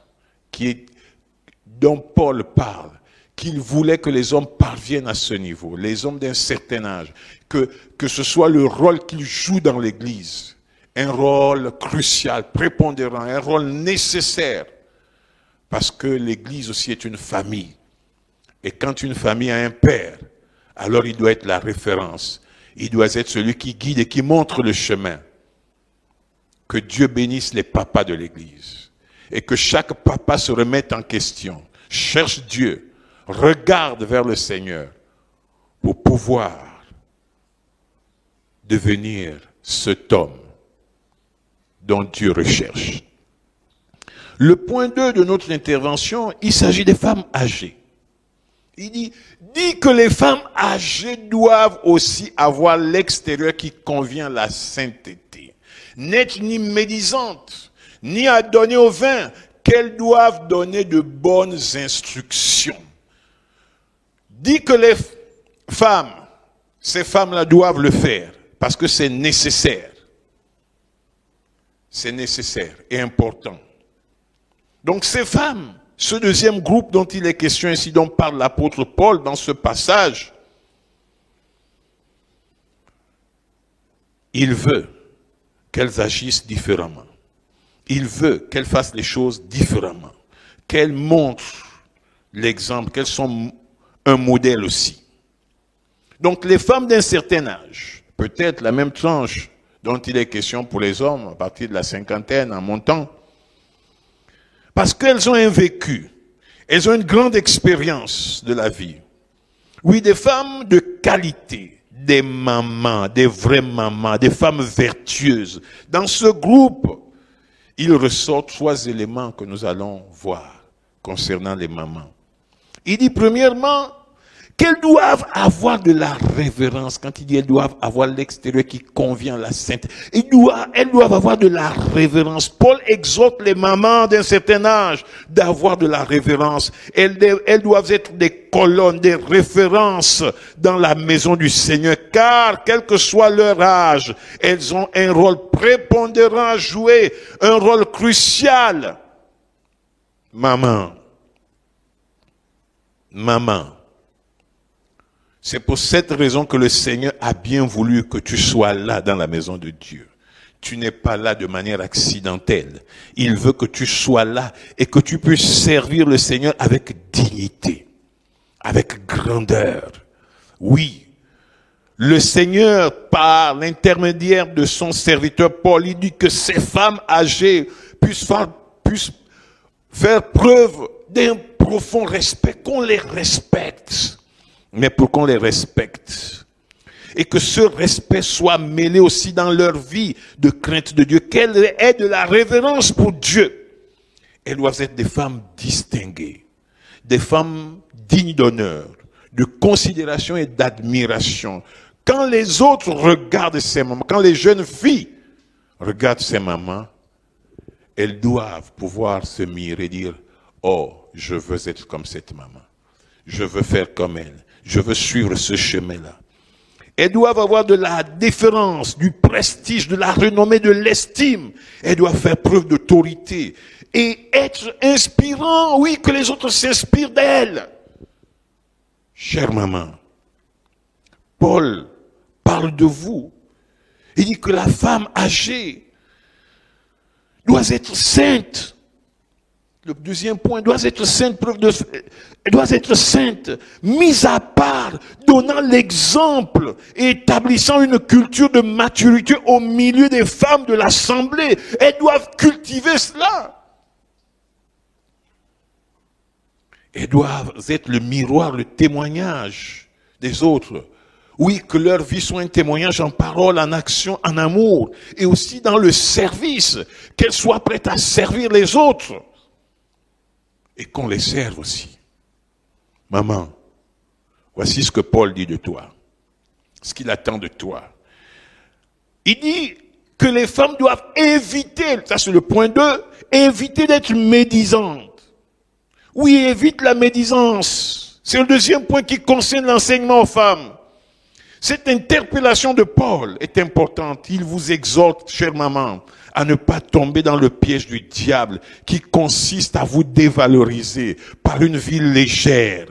dont Paul parle, qu'il voulait que les hommes parviennent à ce niveau, les hommes d'un certain âge, que ce soit le rôle qu'ils jouent dans l'Église, un rôle crucial, prépondérant, un rôle nécessaire, parce que l'Église aussi est une famille, Et quand une famille a un père, alors il doit être la référence. Il doit être celui qui guide et qui montre le chemin. Que Dieu bénisse les papas de l'Église. Et que chaque papa se remette en question. Cherche Dieu. Regarde vers le Seigneur. Pour pouvoir devenir cet homme dont Dieu recherche. Le point 2 de notre intervention, il s'agit des femmes âgées. Il dit que les femmes âgées doivent aussi avoir l'extérieur qui convient à la sainteté. N'être ni médisantes, ni à donner au vin, qu'elles doivent donner de bonnes instructions. Dit que les femmes, ces femmes-là doivent le faire, parce que c'est nécessaire. C'est nécessaire et important. Donc ces femmes, ce deuxième groupe dont il est question ici, dont parle l'apôtre Paul dans ce passage, il veut qu'elles agissent différemment. Il veut qu'elles fassent les choses différemment. Qu'elles montrent l'exemple, qu'elles sont un modèle aussi. Donc les femmes d'un certain âge, peut-être la même tranche dont il est question pour les hommes, à partir de la cinquantaine en montant, parce qu'elles ont un vécu, elles ont une grande expérience de la vie. Oui, des femmes de qualité, des mamans, des vraies mamans, des femmes vertueuses. Dans ce groupe, il ressort 3 éléments que nous allons voir concernant les mamans. Il dit premièrement qu'elles doivent avoir de la révérence. Quand il dit elles doivent avoir l'extérieur qui convient à la sainte, elles doivent avoir de la révérence. Paul exhorte les mamans d'un certain âge d'avoir de la révérence. Elles doivent être des colonnes, des références dans la maison du Seigneur, car quel que soit leur âge, elles ont un rôle prépondérant à jouer, un rôle crucial. Maman. C'est pour cette raison que le Seigneur a bien voulu que tu sois là dans la maison de Dieu. Tu n'es pas là de manière accidentelle. Il veut que tu sois là et que tu puisses servir le Seigneur avec dignité, avec grandeur. Oui, le Seigneur, par l'intermédiaire de son serviteur Paul, il dit que ces femmes âgées puissent faire preuve d'un profond respect, qu'on les respecte. Mais pour qu'on les respecte, et que ce respect soit mêlé aussi dans leur vie de crainte de Dieu, qu'elles aient de la révérence pour Dieu. Elles doivent être des femmes distinguées, des femmes dignes d'honneur, de considération et d'admiration. Quand les autres regardent ces mamans, quand les jeunes filles regardent ces mamans, elles doivent pouvoir se mirer et dire « Oh, je veux être comme cette maman. Je veux faire comme elle. Je veux suivre ce chemin-là. » Elles doivent avoir de la déférence, du prestige, de la renommée, de l'estime. Elles doivent faire preuve d'autorité et être inspirant, oui, que les autres s'inspirent d'elles. Chère maman, Paul parle de vous. Il dit que la femme âgée doit être sainte. Le deuxième point, doit être sainte, doit être sainte, mise à part, donnant l'exemple et établissant une culture de maturité au milieu des femmes de l'assemblée. Elles doivent cultiver cela. Elles doivent être le miroir, le témoignage des autres. Oui, que leur vie soit un témoignage en parole, en action, en amour, et aussi dans le service, qu'elles soient prêtes à servir les autres. Et qu'on les serve aussi. Maman, voici ce que Paul dit de toi. Ce qu'il attend de toi. Il dit que les femmes doivent éviter, ça c'est le point 2, éviter d'être médisantes. Oui, évite la médisance. C'est le deuxième point qui concerne l'enseignement aux femmes. Cette interpellation de Paul est importante. Il vous exhorte, chère maman, à ne pas tomber dans le piège du diable qui consiste à vous dévaloriser par une vie légère.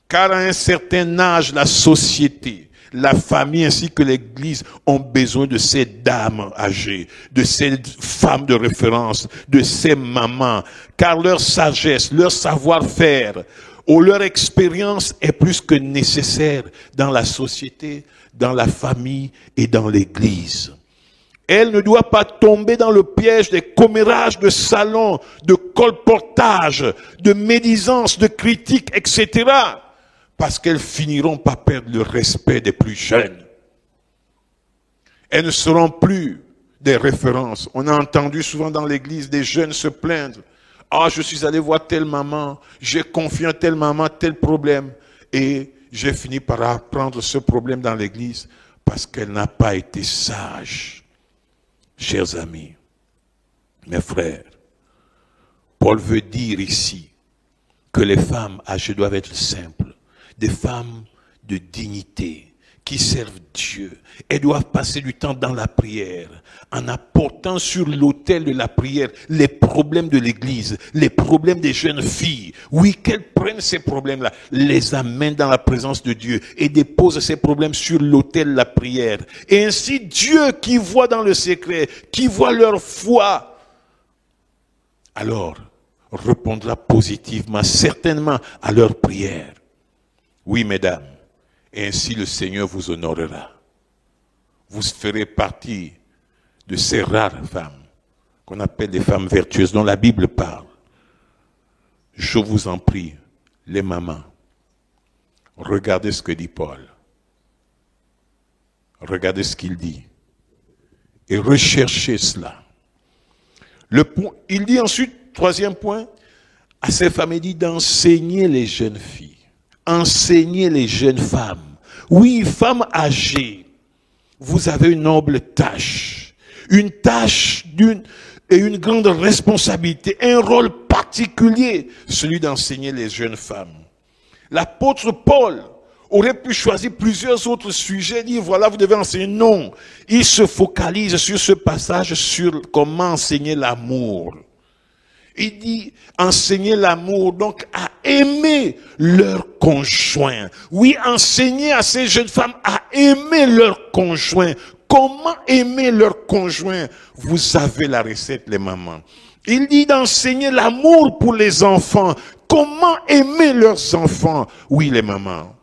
Car à un certain âge, la société, la famille ainsi que l'Église ont besoin de ces dames âgées, de ces femmes de référence, de ces mamans, car leur sagesse, leur savoir-faire où leur expérience est plus que nécessaire dans la société, dans la famille et dans l'église. Elle ne doit pas tomber dans le piège des commérages de salon, de colportage, de médisance, de critiques, etc. Parce qu'elles finiront par perdre le respect des plus jeunes. Elles ne seront plus des références. On a entendu souvent dans l'église des jeunes se plaindre. Ah, je suis allé voir telle maman, j'ai confié en telle maman, tel problème. Et j'ai fini par apprendre ce problème dans l'église parce qu'elle n'a pas été sage. Chers amis, mes frères, Paul veut dire ici que les femmes âgées doivent être simples, des femmes de dignité, qui servent Dieu. Elles doivent passer du temps dans la prière, en apportant sur l'autel de la prière les problèmes de l'église, les problèmes des jeunes filles. Oui, qu'elles prennent ces problèmes-là, les amènent dans la présence de Dieu et déposent ces problèmes sur l'autel de la prière. Et ainsi, Dieu qui voit dans le secret, qui voit leur foi, alors répondra positivement, certainement, à leur prière. Oui, mesdames. Et ainsi le Seigneur vous honorera. Vous ferez partie de ces rares femmes qu'on appelle des femmes vertueuses dont la Bible parle. Je vous en prie, les mamans, regardez ce que dit Paul. Regardez ce qu'il dit. Et recherchez cela. Il dit ensuite, troisième point, à ces femmes, il dit d'enseigner les jeunes filles. Enseigner les jeunes femmes. Oui, femmes âgées, vous avez une noble tâche. Une tâche et une grande responsabilité, un rôle particulier, celui d'enseigner les jeunes femmes. L'apôtre Paul aurait pu choisir plusieurs autres sujets, dire voilà, vous devez enseigner. Non, il se focalise sur ce passage, sur comment enseigner l'amour. Il dit enseigner l'amour, donc à aimer leur conjoint. Oui, enseigner à ces jeunes femmes à aimer leur conjoint. Comment aimer leur conjoint? Vous avez la recette, les mamans. Il dit d'enseigner l'amour pour les enfants. Comment aimer leurs enfants? Oui, les mamans.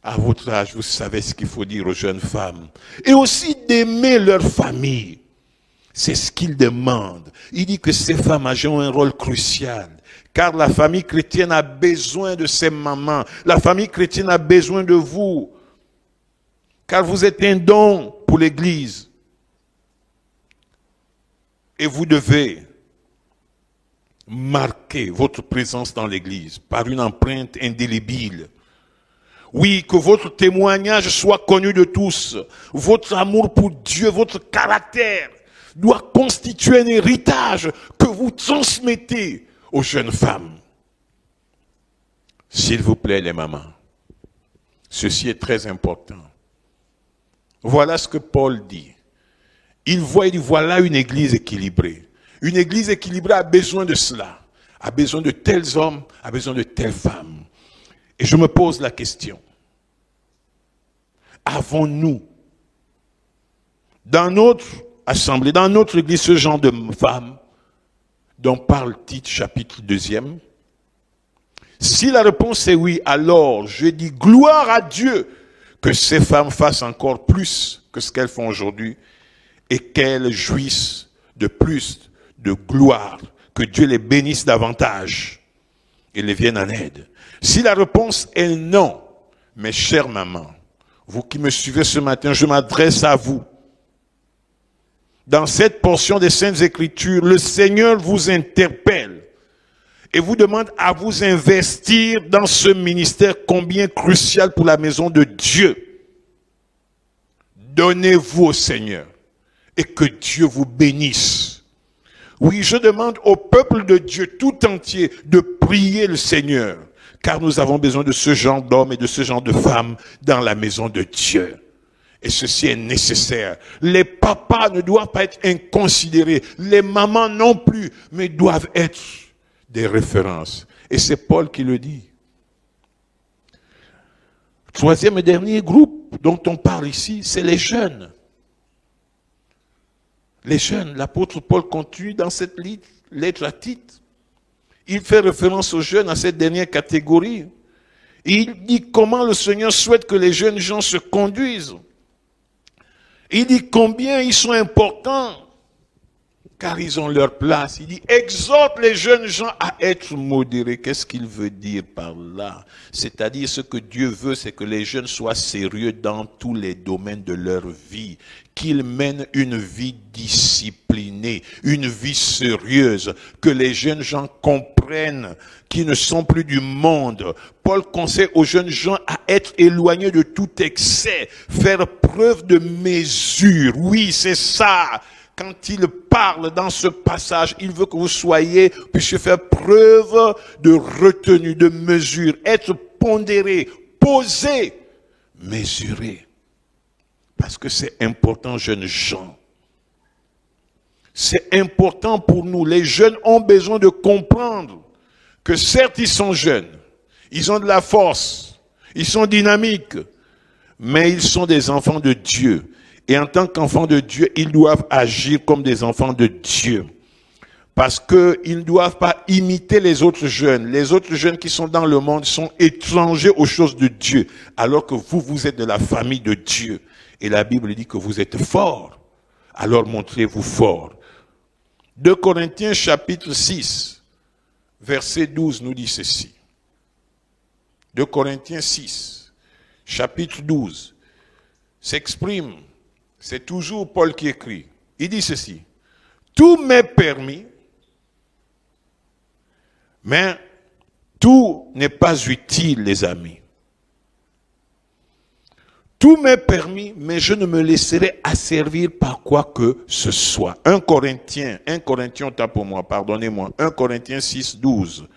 À votre âge, vous savez ce qu'il faut dire aux jeunes femmes. Et aussi d'aimer leur famille. C'est ce qu'il demande. Il dit que ces femmes âgées ont un rôle crucial. Car la famille chrétienne a besoin de ses mamans. La famille chrétienne a besoin de vous. Car vous êtes un don pour l'Église. Et vous devez marquer votre présence dans l'Église par une empreinte indélébile. Oui, que votre témoignage soit connu de tous. Votre amour pour Dieu, votre caractère doit constituer un héritage que vous transmettez aux jeunes femmes. S'il vous plaît, les mamans, ceci est très important. Voilà ce que Paul dit. Il dit, voilà une église équilibrée. Une église équilibrée a besoin de cela, a besoin de tels hommes, a besoin de telles femmes. Et je me pose la question, avons-nous, dans notre assemblée, dans notre église, ce genre de femmes dont parle Tite, chapitre 2? Si la réponse est oui, alors je dis gloire à Dieu que ces femmes fassent encore plus que ce qu'elles font aujourd'hui et qu'elles jouissent de plus de gloire, que Dieu les bénisse davantage et les vienne en aide. Si la réponse est non, mes chères mamans, vous qui me suivez ce matin, je m'adresse à vous. Dans cette portion des Saintes Écritures, le Seigneur vous interpelle et vous demande à vous investir dans ce ministère combien crucial pour la maison de Dieu. Donnez-vous au Seigneur et que Dieu vous bénisse. Oui, je demande au peuple de Dieu tout entier de prier le Seigneur, car nous avons besoin de ce genre d'hommes et de ce genre de femmes dans la maison de Dieu. Et ceci est nécessaire. Les papas ne doivent pas être inconsidérés. Les mamans non plus, mais doivent être des références. Et c'est Paul qui le dit. Troisième et dernier groupe dont on parle ici, c'est les jeunes. Les jeunes, l'apôtre Paul continue dans cette lettre à Tite. Il fait référence aux jeunes, à cette dernière catégorie. Et il dit comment le Seigneur souhaite que les jeunes gens se conduisent. Il dit combien ils sont importants, car ils ont leur place. Il dit, exhorte les jeunes gens à être modérés. Qu'est-ce qu'il veut dire par là? C'est-à-dire, ce que Dieu veut, c'est que les jeunes soient sérieux dans tous les domaines de leur vie, qu'ils mènent une vie disciplinée, une vie sérieuse, que les jeunes gens comprennent qu'ils ne sont plus du monde. Paul conseille aux jeunes gens à être éloignés de tout excès, faire preuve de mesure. Oui, c'est ça. Quand il parle dans ce passage, il veut que vous puissiez faire preuve de retenue, de mesure, être pondéré, posé, mesuré. Parce que c'est important, jeunes gens. C'est important pour nous. Les jeunes ont besoin de comprendre que certes, ils sont jeunes, ils ont de la force, ils sont dynamiques, mais ils sont des enfants de Dieu. Et en tant qu'enfants de Dieu, ils doivent agir comme des enfants de Dieu. Parce qu'ils ne doivent pas imiter les autres jeunes. Les autres jeunes qui sont dans le monde sont étrangers aux choses de Dieu. Alors que vous, vous êtes de la famille de Dieu. Et la Bible dit que vous êtes forts. Alors montrez-vous forts. 2 Corinthiens chapitre 6, verset 12 nous dit ceci. 2 Corinthiens 6, chapitre 12, s'exprime. C'est toujours Paul qui écrit. Il dit ceci. Tout m'est permis, mais tout n'est pas utile, les amis. Tout m'est permis, mais je ne me laisserai asservir par quoi que ce soit. 1 Corinthiens, autant pour moi, pardonnez-moi. 1 Corinthiens 6, 12.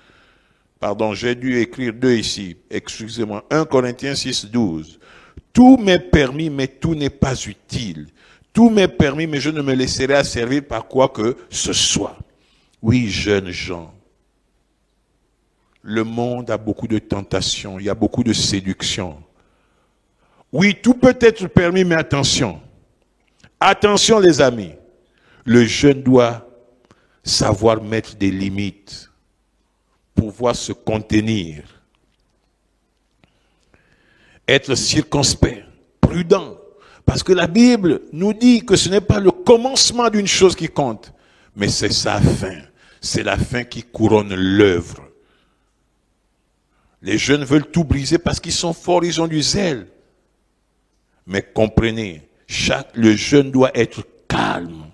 Pardon, j'ai dû écrire 2 ici. Excusez-moi. 1 Corinthiens 6, 12. Tout m'est permis, mais tout n'est pas utile. Tout m'est permis, mais je ne me laisserai asservir par quoi que ce soit. Oui, jeunes gens. Le monde a beaucoup de tentations, il y a beaucoup de séductions. Oui, tout peut être permis, mais attention. Attention, les amis. Le jeune doit savoir mettre des limites, pouvoir se contenir. Être circonspect, prudent. Parce que la Bible nous dit que ce n'est pas le commencement d'une chose qui compte, mais c'est sa fin. C'est la fin qui couronne l'œuvre. Les jeunes veulent tout briser parce qu'ils sont forts, ils ont du zèle. Mais comprenez, le jeune doit être calme.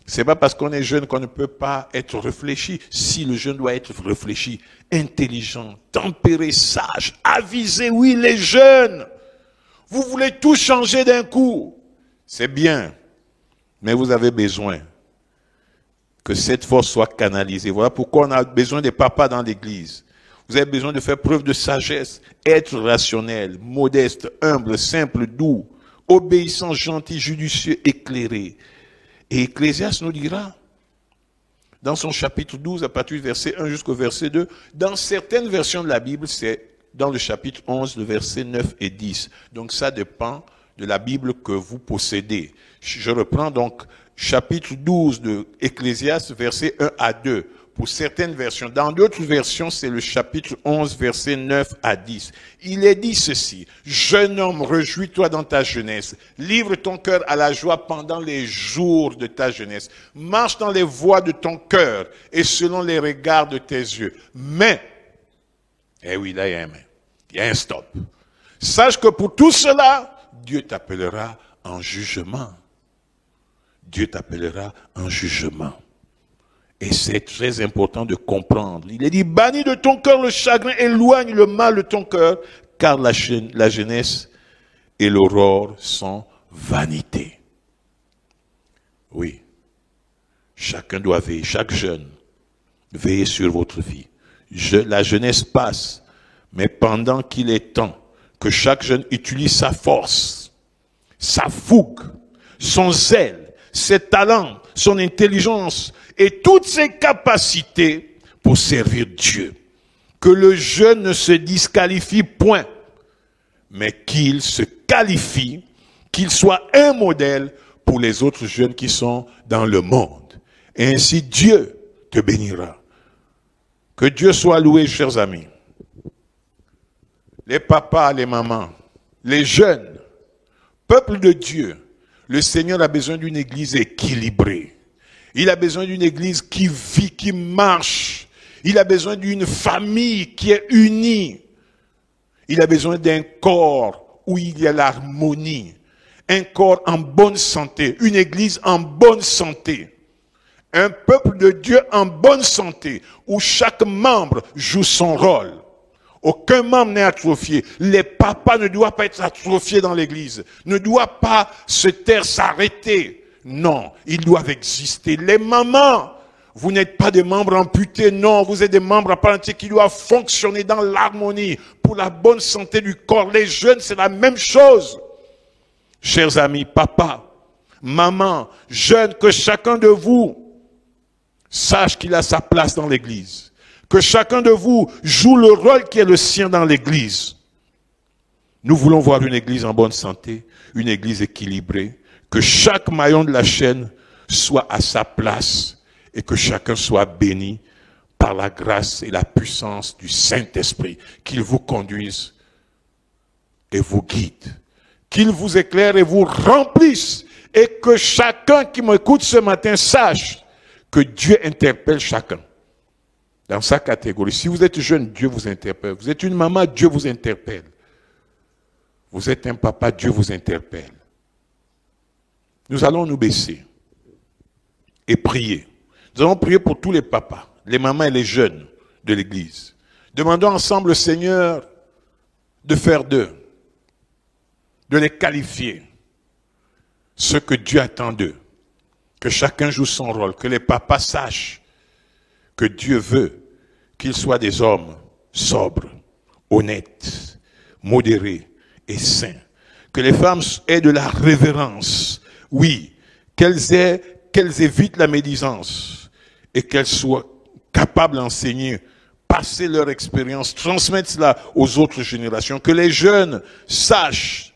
C'est pas parce qu'on est jeune qu'on ne peut pas être réfléchi. Si le jeune doit être réfléchi, intelligent, tempéré, sage, avisé, oui, les jeunes. Vous voulez tout changer d'un coup. C'est bien. Mais vous avez besoin que cette force soit canalisée. Voilà pourquoi on a besoin des papas dans l'église. Vous avez besoin de faire preuve de sagesse, être rationnel, modeste, humble, simple, doux, obéissant, gentil, judicieux, éclairé. Et Ecclésiaste nous dira, dans son chapitre 12, à partir du verset 1 jusqu'au verset 2, dans certaines versions de la Bible, c'est dans le chapitre 11, le verset 9 et 10. Donc ça dépend de la Bible que vous possédez. Je reprends donc chapitre 12 de Ecclésiaste, verset 1 à 2. Pour certaines versions. Dans d'autres versions, c'est le chapitre 11, verset 9 à 10. Il est dit ceci. Jeune homme, réjouis-toi dans ta jeunesse. Livre ton cœur à la joie pendant les jours de ta jeunesse. Marche dans les voies de ton cœur et selon les regards de tes yeux. Mais, eh oui, là il y a un mais. Il y a un stop. Sache que pour tout cela, Dieu t'appellera en jugement. Dieu t'appellera en jugement. Et c'est très important de comprendre. Il est dit, bannis de ton cœur le chagrin, éloigne le mal de ton cœur, car la jeunesse et l'aurore sont vanité. Oui, chacun doit veiller, chaque jeune, veillez sur votre vie. La jeunesse passe, mais pendant qu'il est temps que chaque jeune utilise sa force, sa fougue, son zèle, ses talents, son intelligence et toutes ses capacités pour servir Dieu. Que le jeune ne se disqualifie point, mais qu'il se qualifie, qu'il soit un modèle pour les autres jeunes qui sont dans le monde. Et ainsi Dieu te bénira. Que Que Dieu soit loué, chers amis. Les papas, les mamans, les jeunes, peuple de Dieu, le Seigneur a besoin d'une église équilibrée. Il a besoin d'une église qui vit, qui marche. Il a besoin d'une famille qui est unie. Il a besoin d'un corps où il y a l'harmonie. Un corps en bonne santé. Une église en bonne santé. Un peuple de Dieu en bonne santé. Où chaque membre joue son rôle. Aucun membre n'est atrophié. Les papas ne doivent pas être atrophiés dans l'église. Ne doivent pas se taire, s'arrêter. Non, ils doivent exister. Les mamans, vous n'êtes pas des membres amputés. Non, vous êtes des membres à part entière qui doivent fonctionner dans l'harmonie pour la bonne santé du corps. Les jeunes, c'est la même chose. Chers amis, papa, maman, jeunes, que chacun de vous sache qu'il a sa place dans l'église. Que chacun de vous joue le rôle qui est le sien dans l'église. Nous voulons voir une église en bonne santé, une église équilibrée, que chaque maillon de la chaîne soit à sa place et que chacun soit béni par la grâce et la puissance du Saint-Esprit, qu'il vous conduise et vous guide, qu'il vous éclaire et vous remplisse, et que chacun qui m'écoute ce matin sache que Dieu interpelle chacun dans sa catégorie. Si vous êtes jeune, Dieu vous interpelle. Vous êtes une maman, Dieu vous interpelle. Vous êtes un papa, Dieu vous interpelle. Nous allons nous baisser et prier. Nous allons prier pour tous les papas, les mamans et les jeunes de l'église. Demandons ensemble au Seigneur de faire d'eux, de les qualifier, ce que Dieu attend d'eux. Que chacun joue son rôle, que les papas sachent que Dieu veut qu'ils soient des hommes sobres, honnêtes, modérés et saints. Que les femmes aient de la révérence. Oui, qu'elles évitent la médisance et qu'elles soient capables d'enseigner, passer leur expérience, transmettre cela aux autres générations. Que les jeunes sachent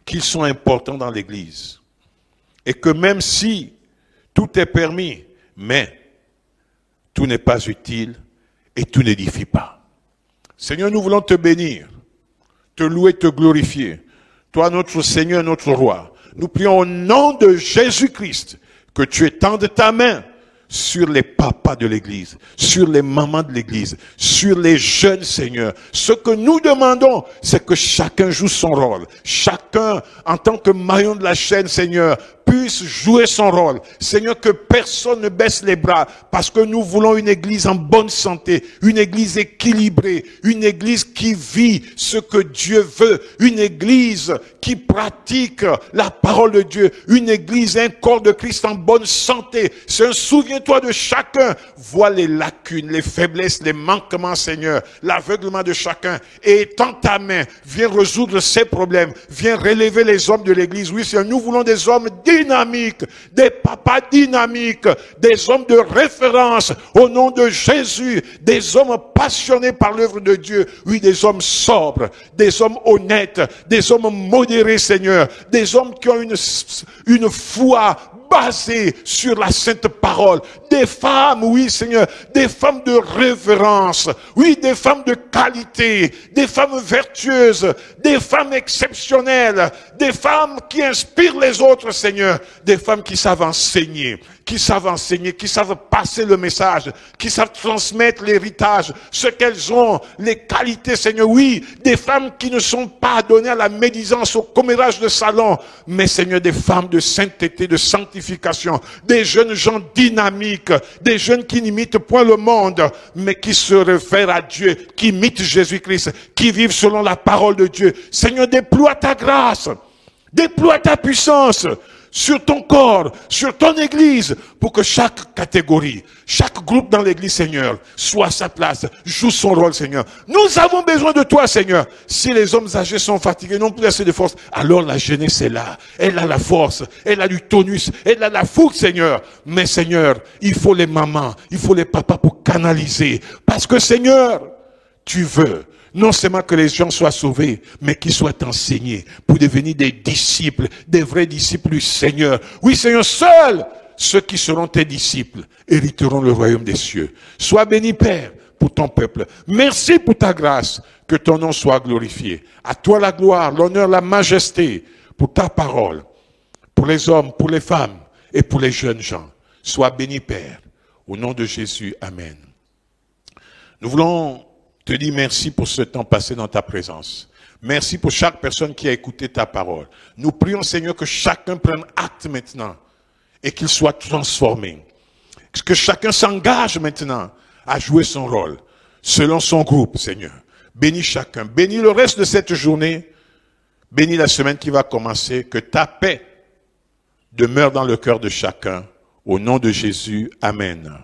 qu'ils sont importants dans l'église. Et que même si tout est permis, mais tout n'est pas utile et tout n'édifie pas. Seigneur, nous voulons te bénir, te louer, te glorifier. Toi, notre Seigneur, notre Roi. Nous prions au nom de Jésus-Christ que tu étendes ta main sur les papas de l'église, sur les mamans de l'église, sur les jeunes, Seigneur. Ce que nous demandons, c'est que chacun joue son rôle. Chacun, en tant que maillon de la chaîne, Seigneur, puisse jouer son rôle. Seigneur, que personne ne baisse les bras, parce que nous voulons une église en bonne santé, une église équilibrée, une église qui vit ce que Dieu veut, une église qui pratique la parole de Dieu, une église, un corps de Christ en bonne santé. Seigneur, souviens-toi de chacun, vois les lacunes, les faiblesses, les manquements, Seigneur, l'aveuglement de chacun, et étends ta main, viens résoudre ces problèmes, viens relever les hommes de l'église. Oui, Seigneur, nous voulons des hommes dynamiques, des papas dynamiques, des hommes de référence au nom de Jésus, des hommes passionnés par l'œuvre de Dieu, oui, des hommes sobres, des hommes honnêtes, des hommes modérés, Seigneur, des hommes qui ont une foi basée sur la sainte parole, des femmes, oui Seigneur, des femmes de révérence, oui, des femmes de qualité, des femmes vertueuses, des femmes exceptionnelles, des femmes qui inspirent les autres, Seigneur, des femmes qui savent enseigner, qui savent passer le message, qui savent transmettre l'héritage, ce qu'elles ont, les qualités, Seigneur, oui, des femmes qui ne sont pas données à la médisance, au commérage de salon, mais Seigneur, des femmes de sainteté, de sanctification, des jeunes gens dynamiques, des jeunes qui n'imitent point le monde, mais qui se réfèrent à Dieu, qui imitent Jésus-Christ, qui vivent selon la parole de Dieu. Seigneur, déploie ta grâce, déploie ta puissance sur ton corps, sur ton église, pour que chaque catégorie, chaque groupe dans l'église, Seigneur, soit à sa place, joue son rôle, Seigneur. Nous avons besoin de toi, Seigneur. Si les hommes âgés sont fatigués, n'ont plus assez de force, alors la jeunesse est là. Elle a la force, elle a du tonus, elle a la fougue, Seigneur. Mais Seigneur, il faut les mamans, il faut les papas pour canaliser. Parce que Seigneur, tu veux non seulement que les gens soient sauvés, mais qu'ils soient enseignés pour devenir des disciples, des vrais disciples du Seigneur. Oui, Seigneur, seuls ceux qui seront tes disciples hériteront le royaume des cieux. Sois béni, Père, pour ton peuple. Merci pour ta grâce, que ton nom soit glorifié. À toi la gloire, l'honneur, la majesté pour ta parole, pour les hommes, pour les femmes et pour les jeunes gens. Sois béni, Père. Au nom de Jésus, amen. Nous voulons te dire merci pour ce temps passé dans ta présence. Merci pour chaque personne qui a écouté ta parole. Nous prions, Seigneur, que chacun prenne acte maintenant et qu'il soit transformé. Que chacun s'engage maintenant à jouer son rôle selon son groupe, Seigneur. Bénis chacun. Bénis le reste de cette journée. Bénis la semaine qui va commencer. Que ta paix demeure dans le cœur de chacun. Au nom de Jésus, amen.